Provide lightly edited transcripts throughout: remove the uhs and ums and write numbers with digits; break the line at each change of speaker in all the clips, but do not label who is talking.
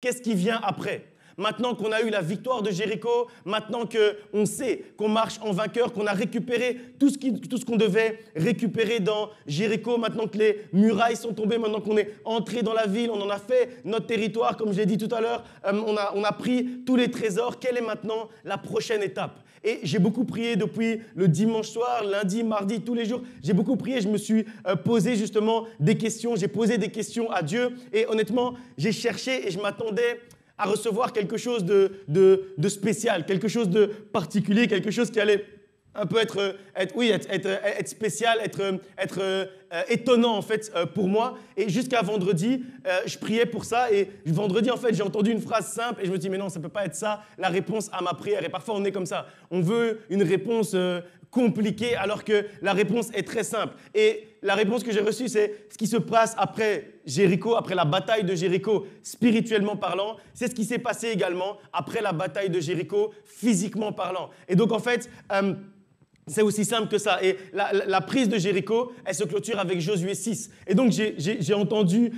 Qu'est-ce qui vient après? Maintenant qu'on a eu la victoire de Jéricho, maintenant qu'on sait qu'on marche en vainqueur, qu'on a récupéré tout ce qu'on devait récupérer dans Jéricho, maintenant que les murailles sont tombées, maintenant qu'on est entré dans la ville, on en a fait notre territoire, comme je l'ai dit tout à l'heure, on a pris tous les trésors. Quelle est maintenant la prochaine étape? Et j'ai beaucoup prié depuis le dimanche soir, lundi, mardi, tous les jours. J'ai beaucoup prié, je me suis posé justement des questions, j'ai posé des questions à Dieu. Et honnêtement, j'ai cherché et je m'attendais à recevoir quelque chose de spécial, quelque chose de particulier, quelque chose qui allait un peu être spécial, être étonnant en fait pour moi. Et jusqu'à vendredi, je priais pour ça. Et vendredi, en fait, j'ai entendu une phrase simple et je me dis mais non, ça ne peut pas être ça la réponse à ma prière. Et parfois, on est comme ça. On veut une réponse compliquée alors que la réponse est très simple. Et la réponse que j'ai reçue, c'est ce qui se passe après Jéricho, après la bataille de Jéricho, spirituellement parlant. C'est ce qui s'est passé également après la bataille de Jéricho, physiquement parlant. Et donc, en fait, c'est aussi simple que ça. Et la prise de Jéricho, elle se clôture avec Josué 6. Et donc, j'ai entendu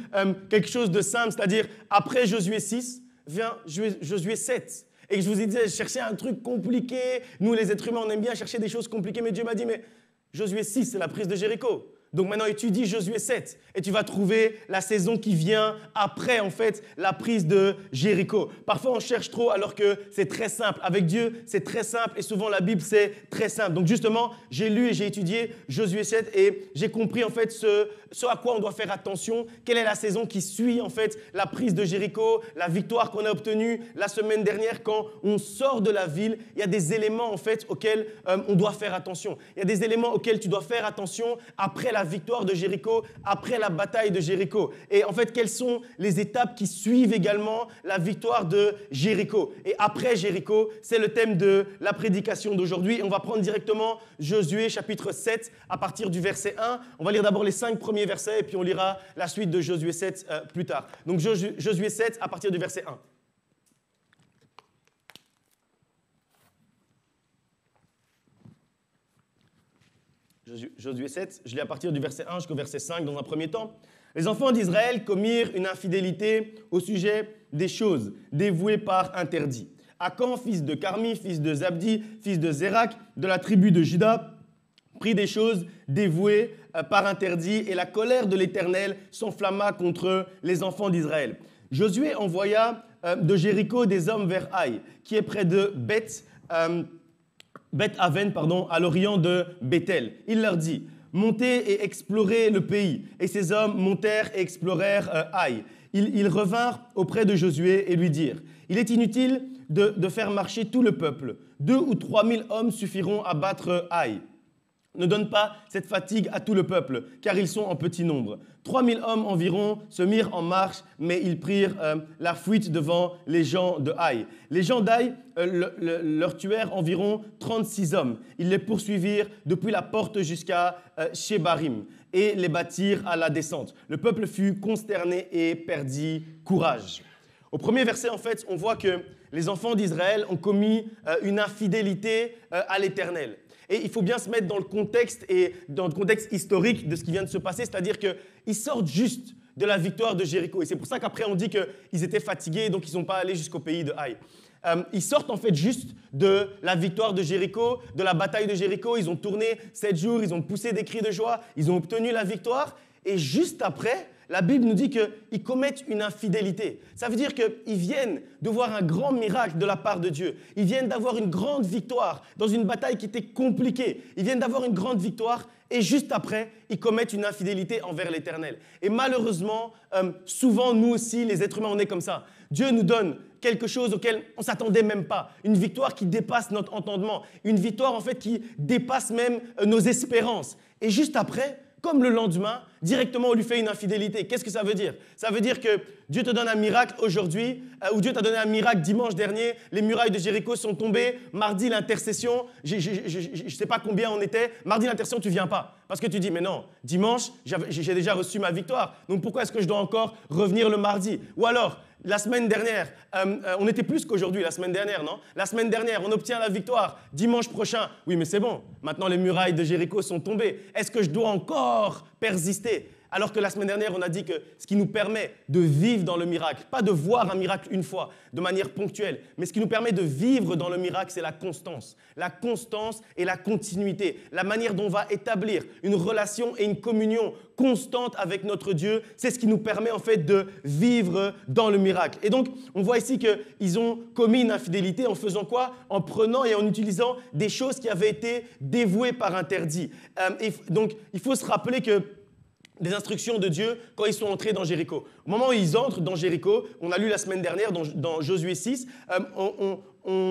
quelque chose de simple, c'est-à-dire, après Josué 6, vient Josué 7. Et je vous ai dit, je cherchais un truc compliqué. Nous, les êtres humains, on aime bien chercher des choses compliquées. Mais Dieu m'a dit, mais Josué 6, c'est la prise de Jéricho. Donc maintenant, étudie Josué 7 et tu vas trouver la saison qui vient après, en fait, la prise de Jéricho. Parfois, on cherche trop alors que c'est très simple. Avec Dieu, c'est très simple et souvent, la Bible, c'est très simple. Donc justement, j'ai lu et j'ai étudié Josué 7 et j'ai compris, en fait, ce à quoi on doit faire attention. Quelle est la saison qui suit, en fait, la prise de Jéricho, la victoire qu'on a obtenue la semaine dernière quand on sort de la ville. Il y a des éléments, en fait, auxquels on doit faire attention. Il y a des éléments auxquels tu dois faire attention après la victoire de Jéricho, après la bataille de Jéricho. Et en fait, quelles sont les étapes qui suivent également la victoire de Jéricho? Et après Jéricho, c'est le thème de la prédication d'aujourd'hui. Et on va prendre directement Josué chapitre 7 à partir du verset 1. On va lire d'abord les 5 premiers versets et puis on lira la suite de Josué 7 plus tard. Donc Josué 7 à partir du verset 1. Josué 7, je lis à partir du verset 1 jusqu'au verset 5 dans un premier temps. Les enfants d'Israël commirent une infidélité au sujet des choses dévouées par interdit. Akan, fils de Carmi, fils de Zabdi, fils de Zérak, de la tribu de Juda, prit des choses dévouées par interdit et la colère de l'Éternel s'enflamma contre les enfants d'Israël. Josué envoya de Jéricho des hommes vers Haï, qui est près de Beth-Aven, à l'orient de Bethel. Il leur dit, montez et explorez le pays. Et ces hommes montèrent et explorèrent Haï. Ils revinrent auprès de Josué et lui dirent, il est inutile de faire marcher tout le peuple. 2 ou 3 000 hommes suffiront à battre Haï. Ne donne pas cette fatigue à tout le peuple, car ils sont en petit nombre. 3 000 hommes environ se mirent en marche, mais ils prirent la fuite devant les gens de Haï. Les gens d'Haï leur tuèrent environ 36 hommes. Ils les poursuivirent depuis la porte jusqu'à Shebarim et les battirent à la descente. Le peuple fut consterné et perdit courage. Au premier verset, en fait, on voit que les enfants d'Israël ont commis une infidélité à l'Éternel. Et il faut bien se mettre dans le contexte et dans le contexte historique de ce qui vient de se passer, c'est-à-dire qu'ils sortent juste de la victoire de Jéricho. Et c'est pour ça qu'après on dit qu'ils étaient fatigués, donc ils ne sont pas allés jusqu'au pays de Haï. Ils sortent en fait juste de la victoire de Jéricho, de la bataille de Jéricho. Ils ont tourné 7 jours, ils ont poussé des cris de joie, ils ont obtenu la victoire. Et juste après, la Bible nous dit qu'ils commettent une infidélité. Ça veut dire qu'ils viennent de voir un grand miracle de la part de Dieu. Ils viennent d'avoir une grande victoire dans une bataille qui était compliquée. Ils viennent d'avoir une grande victoire et juste après, ils commettent une infidélité envers l'Éternel. Et malheureusement, souvent, nous aussi, les êtres humains, on est comme ça. Dieu nous donne quelque chose auquel on ne s'attendait même pas. Une victoire qui dépasse notre entendement. Une victoire, en fait, qui dépasse même nos espérances. Et juste après, comme le lendemain, directement on lui fait une infidélité. Qu'est-ce que ça veut dire? Ça veut dire que Dieu te donne un miracle aujourd'hui, ou Dieu t'a donné un miracle dimanche dernier, les murailles de Jéricho sont tombées, mardi l'intercession, je ne sais pas combien on était, mardi l'intercession tu ne viens pas. Parce que tu dis, mais non, dimanche j'ai déjà reçu ma victoire, donc pourquoi est-ce que je dois encore revenir le mardi? Ou alors, la semaine dernière, on était plus qu'aujourd'hui, la semaine dernière, non? La semaine dernière, on obtient la victoire. Dimanche prochain, oui, mais c'est bon. Maintenant, les murailles de Jéricho sont tombées. Est-ce que je dois encore persister? Alors que la semaine dernière, on a dit que ce qui nous permet de vivre dans le miracle, pas de voir un miracle une fois, de manière ponctuelle, mais ce qui nous permet de vivre dans le miracle, c'est la constance. La constance et la continuité. La manière dont on va établir une relation et une communion constante avec notre Dieu, c'est ce qui nous permet en fait de vivre dans le miracle. Et donc, on voit ici qu'ils ont commis une infidélité en faisant quoi? En prenant et en utilisant des choses qui avaient été dévouées par interdit. Donc, il faut se rappeler que des instructions de Dieu quand ils sont entrés dans Jéricho. Au moment où ils entrent dans Jéricho, on a lu la semaine dernière dans Josué 6, on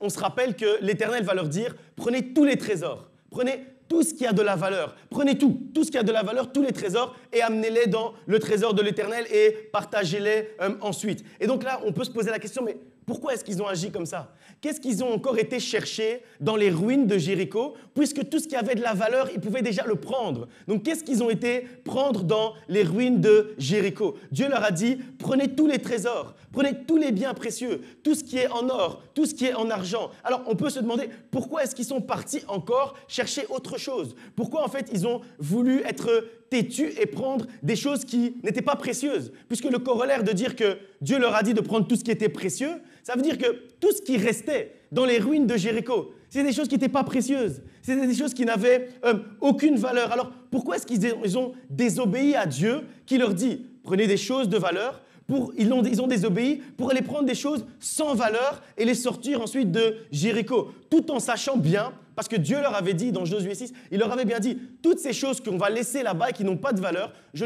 se rappelle que l'Éternel va leur dire « Prenez tous les trésors, prenez tout ce qui a de la valeur, prenez tout ce qui a de la valeur, tous les trésors, et amenez-les dans le trésor de l'Éternel et partagez-les ensuite. » Et donc là, on peut se poser la question, mais pourquoi est-ce qu'ils ont agi comme ça? Qu'est-ce qu'ils ont encore été chercher dans les ruines de Jéricho, puisque tout ce qui avait de la valeur, ils pouvaient déjà le prendre. Donc, qu'est-ce qu'ils ont été prendre dans les ruines de Jéricho? Dieu leur a dit, prenez tous les trésors, prenez tous les biens précieux, tout ce qui est en or, tout ce qui est en argent. Alors, on peut se demander, pourquoi est-ce qu'ils sont partis encore chercher autre chose? Pourquoi, en fait, ils ont voulu être têtus et prendre des choses qui n'étaient pas précieuses? Puisque le corollaire de dire que Dieu leur a dit de prendre tout ce qui était précieux, ça veut dire que tout ce qui restait dans les ruines de Jéricho, c'était des choses qui n'étaient pas précieuses. C'était des choses qui n'avaient aucune valeur. Alors, pourquoi est-ce qu'ils ont désobéi à Dieu qui leur dit « Prenez des choses de valeur ». Ils ont désobéi pour aller prendre des choses sans valeur et les sortir ensuite de Jéricho, tout en sachant bien, parce que Dieu leur avait dit dans Josué 6, il leur avait bien dit, toutes ces choses qu'on va laisser là-bas et qui n'ont pas de valeur, je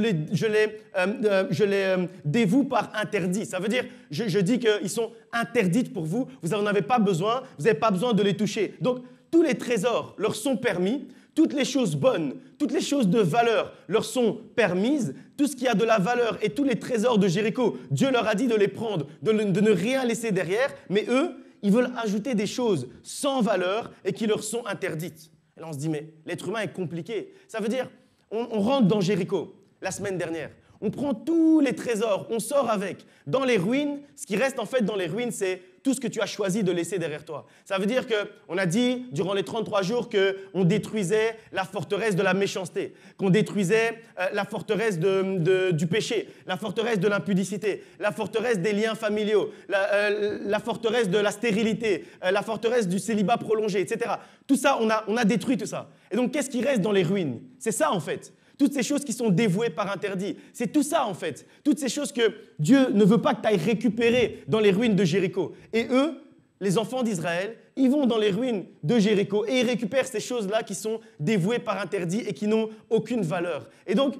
les dévoue par interdit. Ça veut dire, je dis qu'ils sont interdites pour vous, vous n'en avez pas besoin, vous n'avez pas besoin de les toucher. Donc, tous les trésors leur sont permis, toutes les choses bonnes, toutes les choses de valeur leur sont permises, tout ce qui a de la valeur et tous les trésors de Jéricho, Dieu leur a dit de les prendre, de ne rien laisser derrière, mais eux, ils veulent ajouter des choses sans valeur et qui leur sont interdites. Et là, on se dit, mais l'être humain est compliqué. Ça veut dire, on rentre dans Jéricho la semaine dernière, on prend tous les trésors, on sort avec. Dans les ruines, ce qui reste en fait dans les ruines, c'est tout ce que tu as choisi de laisser derrière toi. Ça veut dire qu'on a dit, durant les 33 jours, qu'on détruisait la forteresse de la méchanceté, qu'on détruisait la forteresse du péché, la forteresse de l'impudicité, la forteresse des liens familiaux, la forteresse de la stérilité, la forteresse du célibat prolongé, etc. Tout ça, on a détruit tout ça. Et donc, qu'est-ce qui reste dans les ruines? C'est ça, en fait. Toutes ces choses qui sont dévouées par interdit. C'est tout ça, en fait. Toutes ces choses que Dieu ne veut pas que tu ailles récupérer dans les ruines de Jéricho. Et eux, les enfants d'Israël, ils vont dans les ruines de Jéricho et ils récupèrent ces choses-là qui sont dévouées par interdit et qui n'ont aucune valeur. Et donc,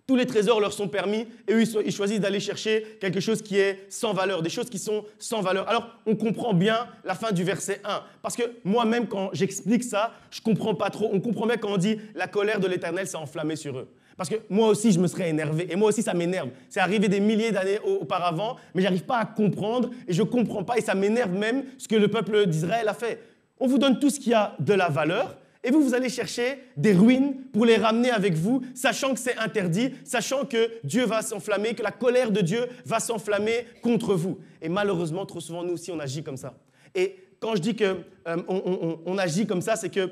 tous les trésors leur sont permis et eux, ils choisissent d'aller chercher quelque chose qui est sans valeur, des choses qui sont sans valeur. Alors, on comprend bien la fin du verset 1. Parce que moi-même, quand j'explique ça, je ne comprends pas trop. On comprend bien quand on dit « la colère de l'Éternel s'est enflammée sur eux ». Parce que moi aussi, je me serais énervé. Et moi aussi, ça m'énerve. C'est arrivé des milliers d'années auparavant, mais je n'arrive pas à comprendre et je ne comprends pas. Et ça m'énerve même ce que le peuple d'Israël a fait. On vous donne tout ce qui a de la valeur. Et vous allez chercher des ruines pour les ramener avec vous, sachant que c'est interdit, sachant que Dieu va s'enflammer, que la colère de Dieu va s'enflammer contre vous. Et malheureusement, trop souvent, nous aussi, on agit comme ça. Et quand je dis qu'on agit comme ça, c'est que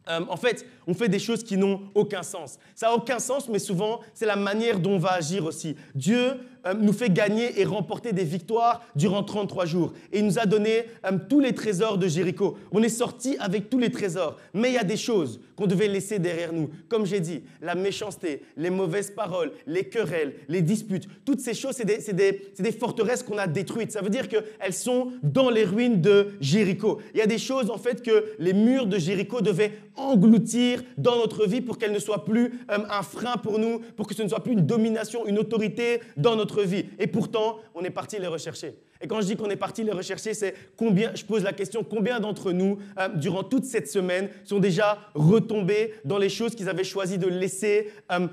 en fait, on fait des choses qui n'ont aucun sens. Ça n'a aucun sens, mais souvent, c'est la manière dont on va agir aussi. Dieu nous fait gagner et remporter des victoires durant 33 jours. Et il nous a donné tous les trésors de Jéricho. On est sorti avec tous les trésors. Mais il y a des choses qu'on devait laisser derrière nous. Comme j'ai dit, la méchanceté, les mauvaises paroles, les querelles, les disputes, toutes ces choses, c'est des forteresses qu'on a détruites. Ça veut dire qu'elles sont dans les ruines de Jéricho. Il y a des choses, en fait, que les murs de Jéricho devaient engloutir dans notre vie pour qu'elle ne soit plus un frein pour nous, pour que ce ne soit plus une domination, une autorité dans notre vie. Et pourtant, on est parti les rechercher. Et quand je dis qu'on est parti les rechercher, c'est combien, je pose la question, combien d'entre nous, durant toute cette semaine, sont déjà retombés dans les choses qu'ils avaient choisi de laisser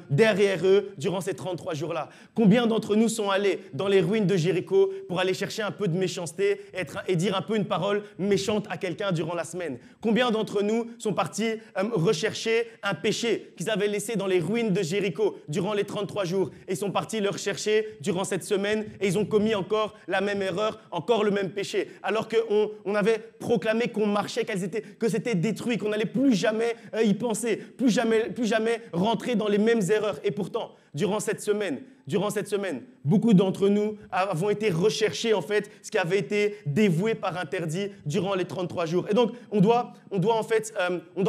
derrière eux durant ces 33 jours-là? Combien d'entre nous sont allés dans les ruines de Jéricho pour aller chercher un peu de méchanceté et dire un peu une parole méchante à quelqu'un durant la semaine? Combien d'entre nous sont partis rechercher un péché qu'ils avaient laissé dans les ruines de Jéricho durant les 33 jours et ils sont partis le rechercher durant cette semaine et ils ont commis encore la même erreur erreur, encore le même péché. Alors qu'on avait proclamé qu'on marchait, que c'était détruit, qu'on n'allait plus jamais y penser, plus jamais rentrer dans les mêmes erreurs. Et pourtant, durant cette semaine, beaucoup d'entre nous avons été recherchés, en fait, ce qui avait été dévoué par interdit durant les 33 jours. Et donc, on doit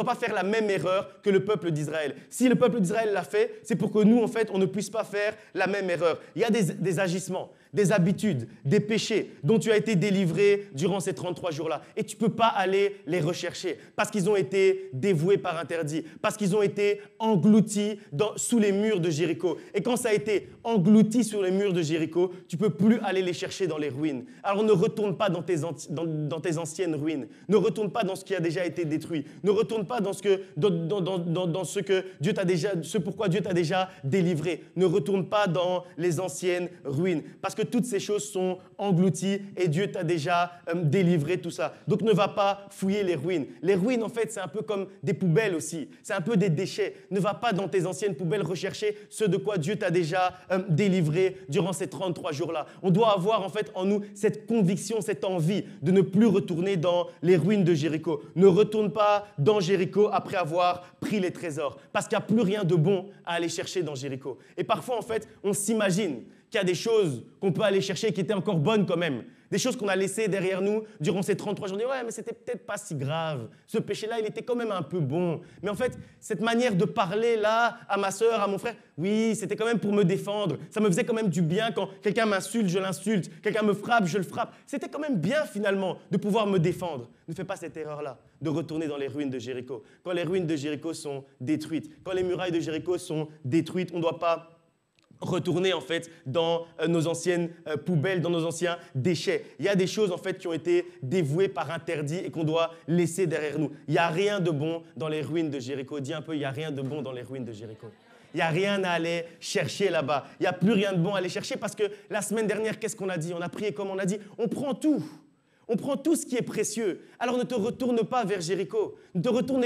pas faire la même erreur que le peuple d'Israël. Si le peuple d'Israël l'a fait, c'est pour que nous, en fait, on ne puisse pas faire la même erreur. Il y a des agissements, des habitudes, des péchés dont tu as été délivré durant ces 33 jours-là. Et tu ne peux pas aller les rechercher parce qu'ils ont été dévoués par interdit, parce qu'ils ont été engloutis sous les murs de Jéricho. Et quand ça a été englouti sur les murs de Jéricho, tu ne peux plus aller les chercher dans les ruines. Alors ne retourne pas dans tes anciennes ruines. Ne retourne pas dans ce qui a déjà été détruit. Ne retourne pas dans ce pourquoi Dieu t'a déjà délivré. Ne retourne pas dans les anciennes ruines. Parce que toutes ces choses sont englouties et Dieu t'a déjà délivré tout ça. Donc ne va pas fouiller les ruines. Les ruines, en fait, c'est un peu comme des poubelles aussi. C'est un peu des déchets. Ne va pas dans tes anciennes poubelles rechercher ce de quoi Dieu t'a déjà délivré durant ces 33 jours-là. On doit avoir en fait en nous cette conviction, cette envie de ne plus retourner dans les ruines de Jéricho. Ne retourne pas dans Jéricho après avoir pris les trésors parce qu'il n'y a plus rien de bon à aller chercher dans Jéricho. Et parfois en fait, on s'imagine qu'il y a des choses qu'on peut aller chercher qui étaient encore bonnes quand même. Des choses qu'on a laissées derrière nous durant ces 33 jours. On dit, ouais, mais c'était peut-être pas si grave. Ce péché-là, il était quand même un peu bon. Mais en fait, cette manière de parler là, à ma sœur, à mon frère, oui, c'était quand même pour me défendre. Ça me faisait quand même du bien quand quelqu'un m'insulte, je l'insulte. Quelqu'un me frappe, je le frappe. C'était quand même bien finalement de pouvoir me défendre. Ne fais pas cette erreur-là, de retourner dans les ruines de Jéricho. Quand les ruines de Jéricho sont détruites, quand les murailles de Jéricho sont détruites, on ne doit pas retourner en fait dans nos anciennes poubelles, dans nos anciens déchets. Il y a des choses en fait qui ont été dévouées par interdit et qu'on doit laisser derrière nous. Il n'y a rien de bon dans les ruines de Jéricho. Dis un peu, il n'y a rien de bon dans les ruines de Jéricho. Il n'y a rien à aller chercher là-bas. Il n'y a plus rien de bon à aller chercher parce que la semaine dernière, qu'est-ce qu'on a dit? On a prié comme on a dit. On prend tout. On prend tout ce qui est précieux. Alors ne te retourne pas vers Jéricho. Ne te retourne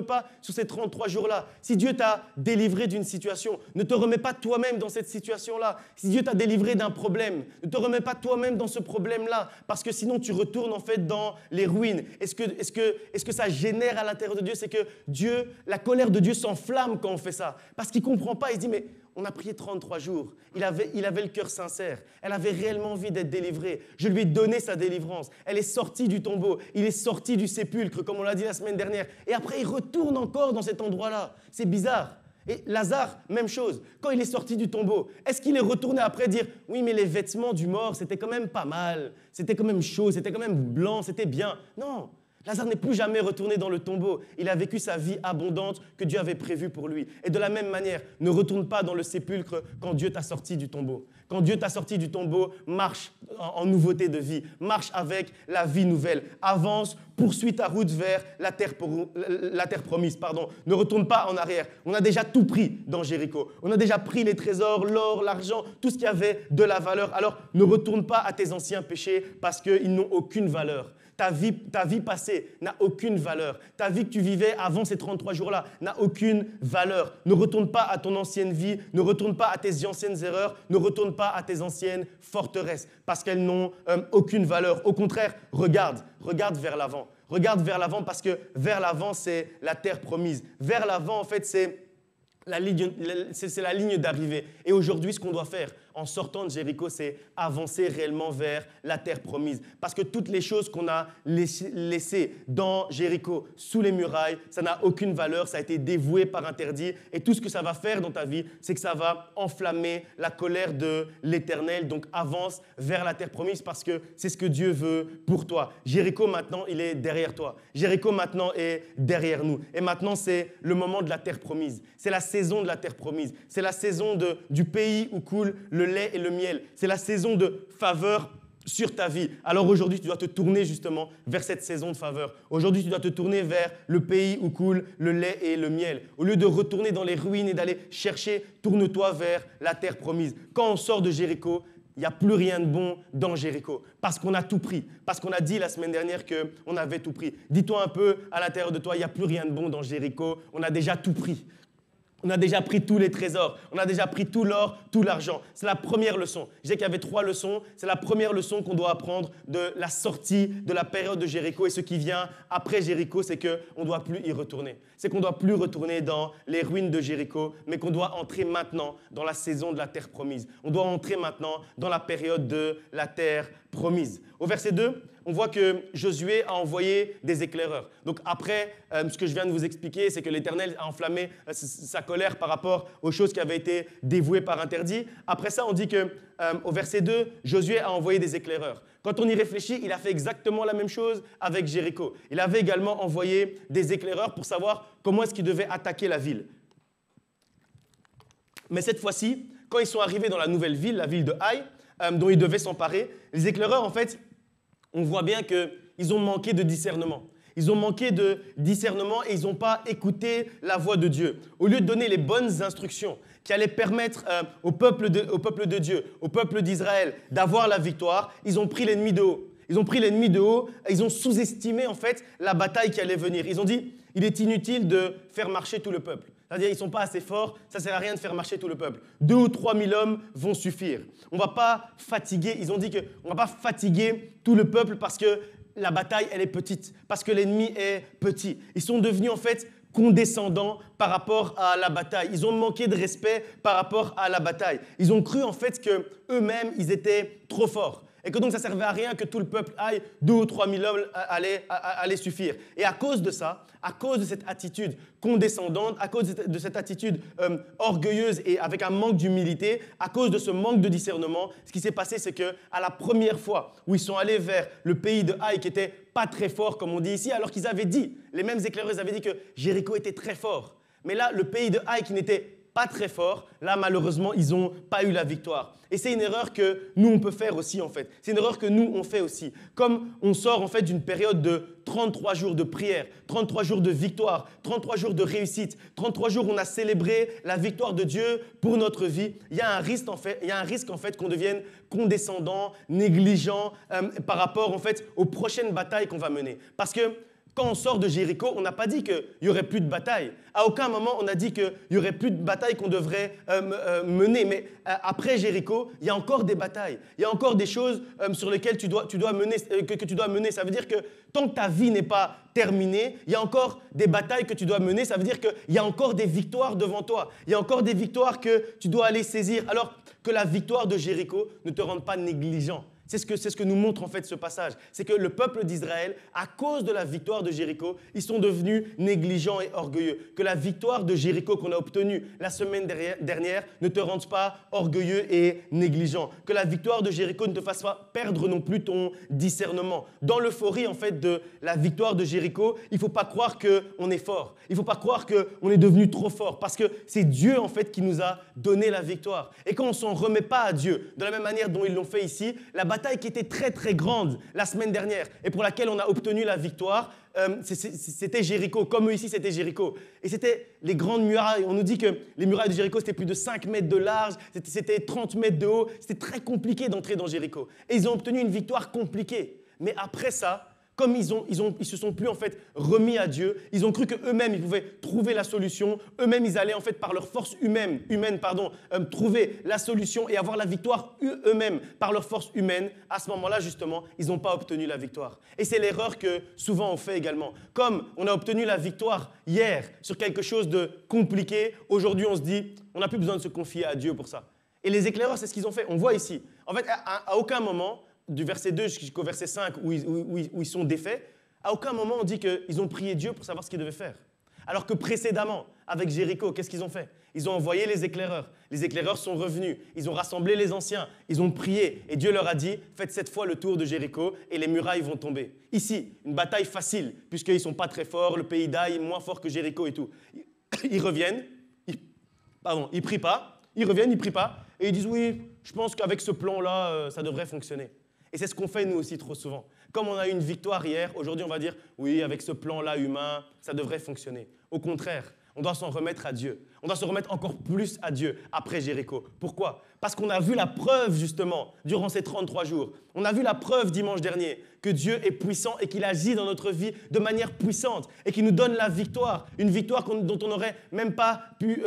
pas sur ces 33 jours-là. Si Dieu t'a délivré d'une situation, ne te remets pas toi-même dans cette situation-là. Si Dieu t'a délivré d'un problème, ne te remets pas toi-même dans ce problème-là. Parce que sinon, tu retournes en fait dans les ruines. Et ce que ça génère à l'intérieur de Dieu, c'est que la colère de Dieu s'enflamme quand on fait ça. Parce qu'il ne comprend pas. Il se dit, mais on a prié 33 jours. Il avait le cœur sincère. Elle avait réellement envie d'être délivrée. Je lui ai donné sa délivrance. Elle est sortie du tombeau. Il est sorti du sépulcre, comme on l'a dit la semaine dernière. Et après, il retourne encore dans cet endroit-là. C'est bizarre. Et Lazare, même chose. Quand il est sorti du tombeau, est-ce qu'il est retourné après dire « Oui, mais les vêtements du mort, c'était quand même pas mal. C'était quand même chaud, c'était quand même blanc, c'était bien. » Non. Lazare n'est plus jamais retourné dans le tombeau. Il a vécu sa vie abondante que Dieu avait prévue pour lui. Et de la même manière, ne retourne pas dans le sépulcre quand Dieu t'a sorti du tombeau. Quand Dieu t'a sorti du tombeau, marche en nouveauté de vie. Marche avec la vie nouvelle. Avance, poursuis ta route vers la terre promise. Ne retourne pas en arrière. On a déjà tout pris dans Jéricho. On a déjà pris les trésors, l'or, l'argent, tout ce qui avait de la valeur. Alors, ne retourne pas à tes anciens péchés parce qu'ils n'ont aucune valeur. Ta vie passée n'a aucune valeur. Ta vie que tu vivais avant ces 33 jours-là n'a aucune valeur. Ne retourne pas à ton ancienne vie, ne retourne pas à tes anciennes erreurs, ne retourne pas à tes anciennes forteresses parce qu'elles n'ont aucune valeur. Au contraire, regarde vers l'avant. Regarde vers l'avant parce que vers l'avant, c'est la terre promise. Vers l'avant, en fait, c'est la ligne d'arrivée. Et aujourd'hui, ce qu'on doit faire en sortant de Jéricho, c'est avancer réellement vers la terre promise. Parce que toutes les choses qu'on a laissées dans Jéricho, sous les murailles, ça n'a aucune valeur, ça a été dévoué par interdit. Et tout ce que ça va faire dans ta vie, c'est que ça va enflammer la colère de l'Éternel. Donc avance vers la terre promise parce que c'est ce que Dieu veut pour toi. Jéricho, maintenant, il est derrière toi. Jéricho, maintenant, est derrière nous. Et maintenant, c'est le moment de la terre promise. C'est la saison de la terre promise. C'est la saison du pays où coule le lait et le miel. C'est la saison de faveur sur ta vie. Alors aujourd'hui, tu dois te tourner justement vers cette saison de faveur. Aujourd'hui, tu dois te tourner vers le pays où coule le lait et le miel. Au lieu de retourner dans les ruines et d'aller chercher, tourne-toi vers la terre promise. Quand on sort de Jéricho, il n'y a plus rien de bon dans Jéricho parce qu'on a tout pris, parce qu'on a dit la semaine dernière qu'on avait tout pris. Dis-toi un peu à l'intérieur de toi, il n'y a plus rien de bon dans Jéricho, on a déjà tout pris. On a déjà pris tous les trésors, on a déjà pris tout l'or, tout l'argent. C'est la première leçon. Je disais qu'il y avait 3 leçons. C'est la première leçon qu'on doit apprendre de la sortie de la période de Jéricho. Et ce qui vient après Jéricho, c'est qu'on ne doit plus y retourner. C'est qu'on ne doit plus retourner dans les ruines de Jéricho, mais qu'on doit entrer maintenant dans la saison de la terre promise. On doit entrer maintenant dans la période de la terre promise. Au verset 2, on voit que Josué a envoyé des éclaireurs. Donc après, ce que je viens de vous expliquer, c'est que l'Éternel a enflammé sa colère par rapport aux choses qui avaient été dévouées par interdit. Après ça, on dit qu'au verset 2, Josué a envoyé des éclaireurs. Quand on y réfléchit, il a fait exactement la même chose avec Jéricho. Il avait également envoyé des éclaireurs pour savoir comment est-ce qu'il devait attaquer la ville. Mais cette fois-ci, quand ils sont arrivés dans la nouvelle ville, la ville de Haï, dont ils devaient s'emparer, les éclaireurs, en fait, on voit bien qu'ils ont manqué de discernement. Ils ont manqué de discernement et ils n'ont pas écouté la voix de Dieu. Au lieu de donner les bonnes instructions qui allaient permettre au peuple de Dieu, au peuple d'Israël, d'avoir la victoire, ils ont pris l'ennemi de haut. Ils ont pris l'ennemi de haut, ils ont sous-estimé en fait la bataille qui allait venir. Ils ont dit, il est inutile de faire marcher tout le peuple. C'est-à-dire qu'ils ne sont pas assez forts, ça ne sert à rien de faire marcher tout le peuple. 2 ou 3 000 hommes vont suffire. On ne va pas fatiguer, ils ont dit qu'on ne va pas fatiguer tout le peuple parce que la bataille, elle est petite, parce que l'ennemi est petit. Ils sont devenus en fait condescendants par rapport à la bataille. Ils ont manqué de respect par rapport à la bataille. Ils ont cru en fait qu'eux-mêmes, ils étaient trop forts. Et que donc ça ne servait à rien que tout le peuple aille, 2 ou 3 000 hommes allaient suffire. Et à cause de ça, à cause de cette attitude condescendante, à cause de cette attitude orgueilleuse et avec un manque d'humilité, à cause de ce manque de discernement, ce qui s'est passé, c'est qu'à la première fois où ils sont allés vers le pays de Haï, qui n'était pas très fort, comme on dit ici, alors qu'ils avaient dit, les mêmes éclaireurs avaient dit que Jéricho était très fort. Mais là, le pays de Haï qui n'était pas très fort, là malheureusement ils n'ont pas eu la victoire. Et c'est une erreur que nous on peut faire aussi en fait. C'est une erreur que nous on fait aussi. Comme on sort en fait d'une période de 33 jours de prière, 33 jours de victoire, 33 jours de réussite, 33 jours où on a célébré la victoire de Dieu pour notre vie, il y a un risque en fait qu'on devienne condescendant, négligent par rapport en fait aux prochaines batailles qu'on va mener. Parce que quand on sort de Jéricho, on n'a pas dit qu'il n'y aurait plus de bataille. À aucun moment, on a dit qu'il n'y aurait plus de bataille qu'on devrait mener. Mais après Jéricho, il y a encore des batailles. Il y a encore des choses sur lesquelles que tu dois mener. Ça veut dire que tant que ta vie n'est pas terminée, il y a encore des batailles que tu dois mener. Ça veut dire qu'il y a encore des victoires devant toi. Il y a encore des victoires que tu dois aller saisir. Alors que la victoire de Jéricho ne te rende pas négligent. C'est ce que nous montre en fait ce passage. C'est que le peuple d'Israël, à cause de la victoire de Jéricho, ils sont devenus négligents et orgueilleux. Que la victoire de Jéricho qu'on a obtenue la semaine dernière ne te rende pas orgueilleux et négligent. Que la victoire de Jéricho ne te fasse pas perdre non plus ton discernement. Dans l'euphorie en fait de la victoire de Jéricho, il ne faut pas croire qu'on est fort. Il ne faut pas croire qu'on est devenu trop fort parce que c'est Dieu en fait qui nous a donné la victoire. Et quand on ne s'en remet pas à Dieu, de la même manière dont ils l'ont fait ici, la bataille qui était très très grande la semaine dernière et pour laquelle on a obtenu la victoire, c'était Jéricho. Comme eux ici, c'était Jéricho. Et c'était les grandes murailles. On nous dit que les murailles de Jéricho, c'était plus de 5 mètres de large, c'était 30 mètres de haut. C'était très compliqué d'entrer dans Jéricho. Et ils ont obtenu une victoire compliquée. Mais après ça, comme ils se sont plus en fait remis à Dieu, ils ont cru qu'eux-mêmes ils pouvaient trouver la solution, eux-mêmes ils allaient en fait par leur force humaine trouver la solution et avoir la victoire eux-mêmes par leur force humaine. À ce moment-là justement, ils n'ont pas obtenu la victoire. Et c'est l'erreur que souvent on fait également. Comme on a obtenu la victoire hier sur quelque chose de compliqué, aujourd'hui on se dit on n'a plus besoin de se confier à Dieu pour ça. Et les éclaireurs, c'est ce qu'ils ont fait. On voit ici. En fait, à aucun moment, du verset 2 jusqu'au verset 5 où ils sont défaits, à aucun moment on dit qu'ils ont prié Dieu pour savoir ce qu'ils devaient faire. Alors que précédemment, avec Jéricho, qu'est-ce qu'ils ont fait? Ils ont envoyé les éclaireurs. Les éclaireurs sont revenus. Ils ont rassemblé les anciens. Ils ont prié. Et Dieu leur a dit, faites cette fois le tour de Jéricho et les murailles vont tomber. Ici, une bataille facile, puisqu'ils ne sont pas très forts, le pays d'Aï est moins fort que Jéricho et tout. Ils reviennent, ils prient pas, ils reviennent, ils prient pas, et ils disent, oui, je pense qu'avec ce plan-là, ça devrait fonctionner. Et c'est ce qu'on fait nous aussi trop souvent. Comme on a eu une victoire hier, aujourd'hui on va dire « oui, avec ce plan-là humain, ça devrait fonctionner ». Au contraire, on doit s'en remettre à Dieu. On doit se remettre encore plus à Dieu après Jéricho. Pourquoi? Parce qu'on a vu la preuve, justement, durant ces 33 jours. On a vu la preuve dimanche dernier que Dieu est puissant et qu'il agit dans notre vie de manière puissante et qu'il nous donne la victoire. Une victoire dont on n'aurait même pas pu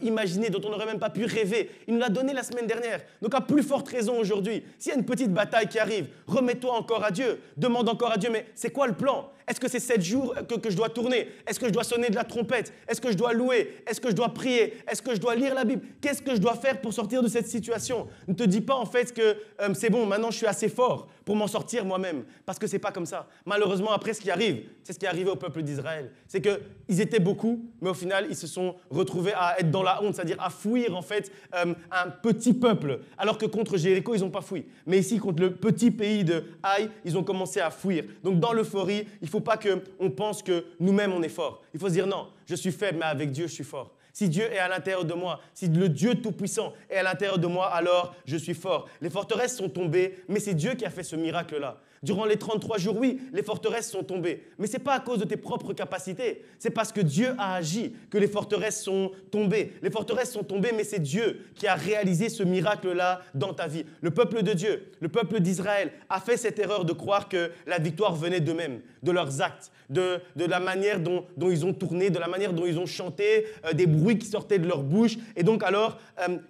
imaginer, dont on n'aurait même pas pu rêver. Il nous l'a donnée la semaine dernière. Donc, à plus forte raison aujourd'hui, s'il y a une petite bataille qui arrive, remets-toi encore à Dieu. Demande encore à Dieu, mais c'est quoi le plan? Est-ce que c'est 7 jours que je dois tourner? Est-ce que je dois sonner de la trompette? Est-ce que je dois louer? Est-ce que je dois prier? Est-ce que je dois lire la Bible? Qu'est-ce que je dois faire pour sortir de cette situation? Ne te dis pas en fait que c'est bon, maintenant je suis assez fort pour m'en sortir moi-même. Parce que ce n'est pas comme ça. Malheureusement, après ce qui arrive, c'est ce qui est arrivé au peuple d'Israël. C'est qu'ils étaient beaucoup, mais au final, ils se sont retrouvés à être dans la honte, c'est-à-dire à fuir en fait un petit peuple. Alors que contre Jéricho, ils n'ont pas fui. Mais ici, contre le petit pays de Haï, ils ont commencé à fuir. Donc dans l'euphorie, il ne faut pas qu'on pense que nous-mêmes, on est forts. Il faut se dire non, je suis faible, mais avec Dieu, je suis fort. Si Dieu est à l'intérieur de moi, si le Dieu Tout-Puissant est à l'intérieur de moi, alors je suis fort. Les forteresses sont tombées, mais c'est Dieu qui a fait ce miracle-là. Durant les 33 jours, oui, les forteresses sont tombées. Mais ce n'est pas à cause de tes propres capacités. C'est parce que Dieu a agi que les forteresses sont tombées. Les forteresses sont tombées, mais c'est Dieu qui a réalisé ce miracle-là dans ta vie. Le peuple de Dieu, le peuple d'Israël a fait cette erreur de croire que la victoire venait d'eux-mêmes, de leurs actes, de la manière dont ils ont tourné, de la manière dont ils ont chanté, des bruits qui sortaient de leur bouche. Et donc alors,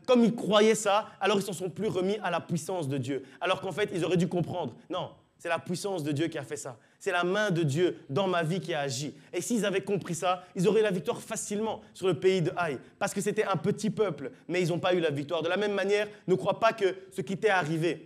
comme ils croyaient ça, alors ils ne s'en sont plus remis à la puissance de Dieu. Alors qu'en fait, ils auraient dû comprendre. Non. C'est la puissance de Dieu qui a fait ça. C'est la main de Dieu dans ma vie qui a agi. Et s'ils avaient compris ça, ils auraient la victoire facilement sur le pays de Haï. Parce que c'était un petit peuple, mais ils n'ont pas eu la victoire. De la même manière, ne crois pas que ce qui t'est arrivé,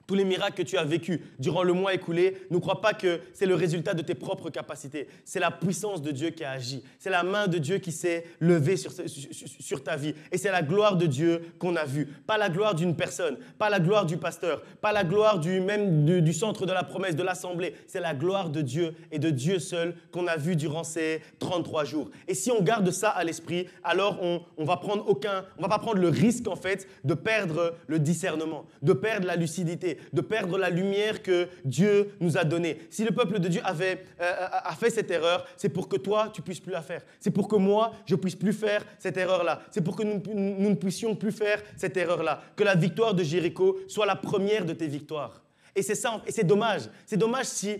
tous les miracles que tu as vécus durant le mois écoulé, ne crois pas que c'est le résultat de tes propres capacités. C'est la puissance de Dieu qui a agi. C'est la main de Dieu qui s'est levée sur ta vie. Et c'est la gloire de Dieu qu'on a vue. Pas la gloire d'une personne, pas la gloire du pasteur, pas la gloire du centre de la promesse, de l'assemblée. C'est la gloire de Dieu et de Dieu seul qu'on a vu durant ces 33 jours. Et si on garde ça à l'esprit, alors on va pas prendre le risque en fait de perdre le discernement, de perdre la lucidité, de perdre la lumière que Dieu nous a donnée. Si le peuple de Dieu a fait cette erreur, c'est pour que toi, tu ne puisses plus la faire. C'est pour que moi, je ne puisse plus faire cette erreur-là. C'est pour que nous ne puissions plus faire cette erreur-là. Que la victoire de Jéricho soit la première de tes victoires. Et c'est ça, et c'est dommage. C'est dommage si,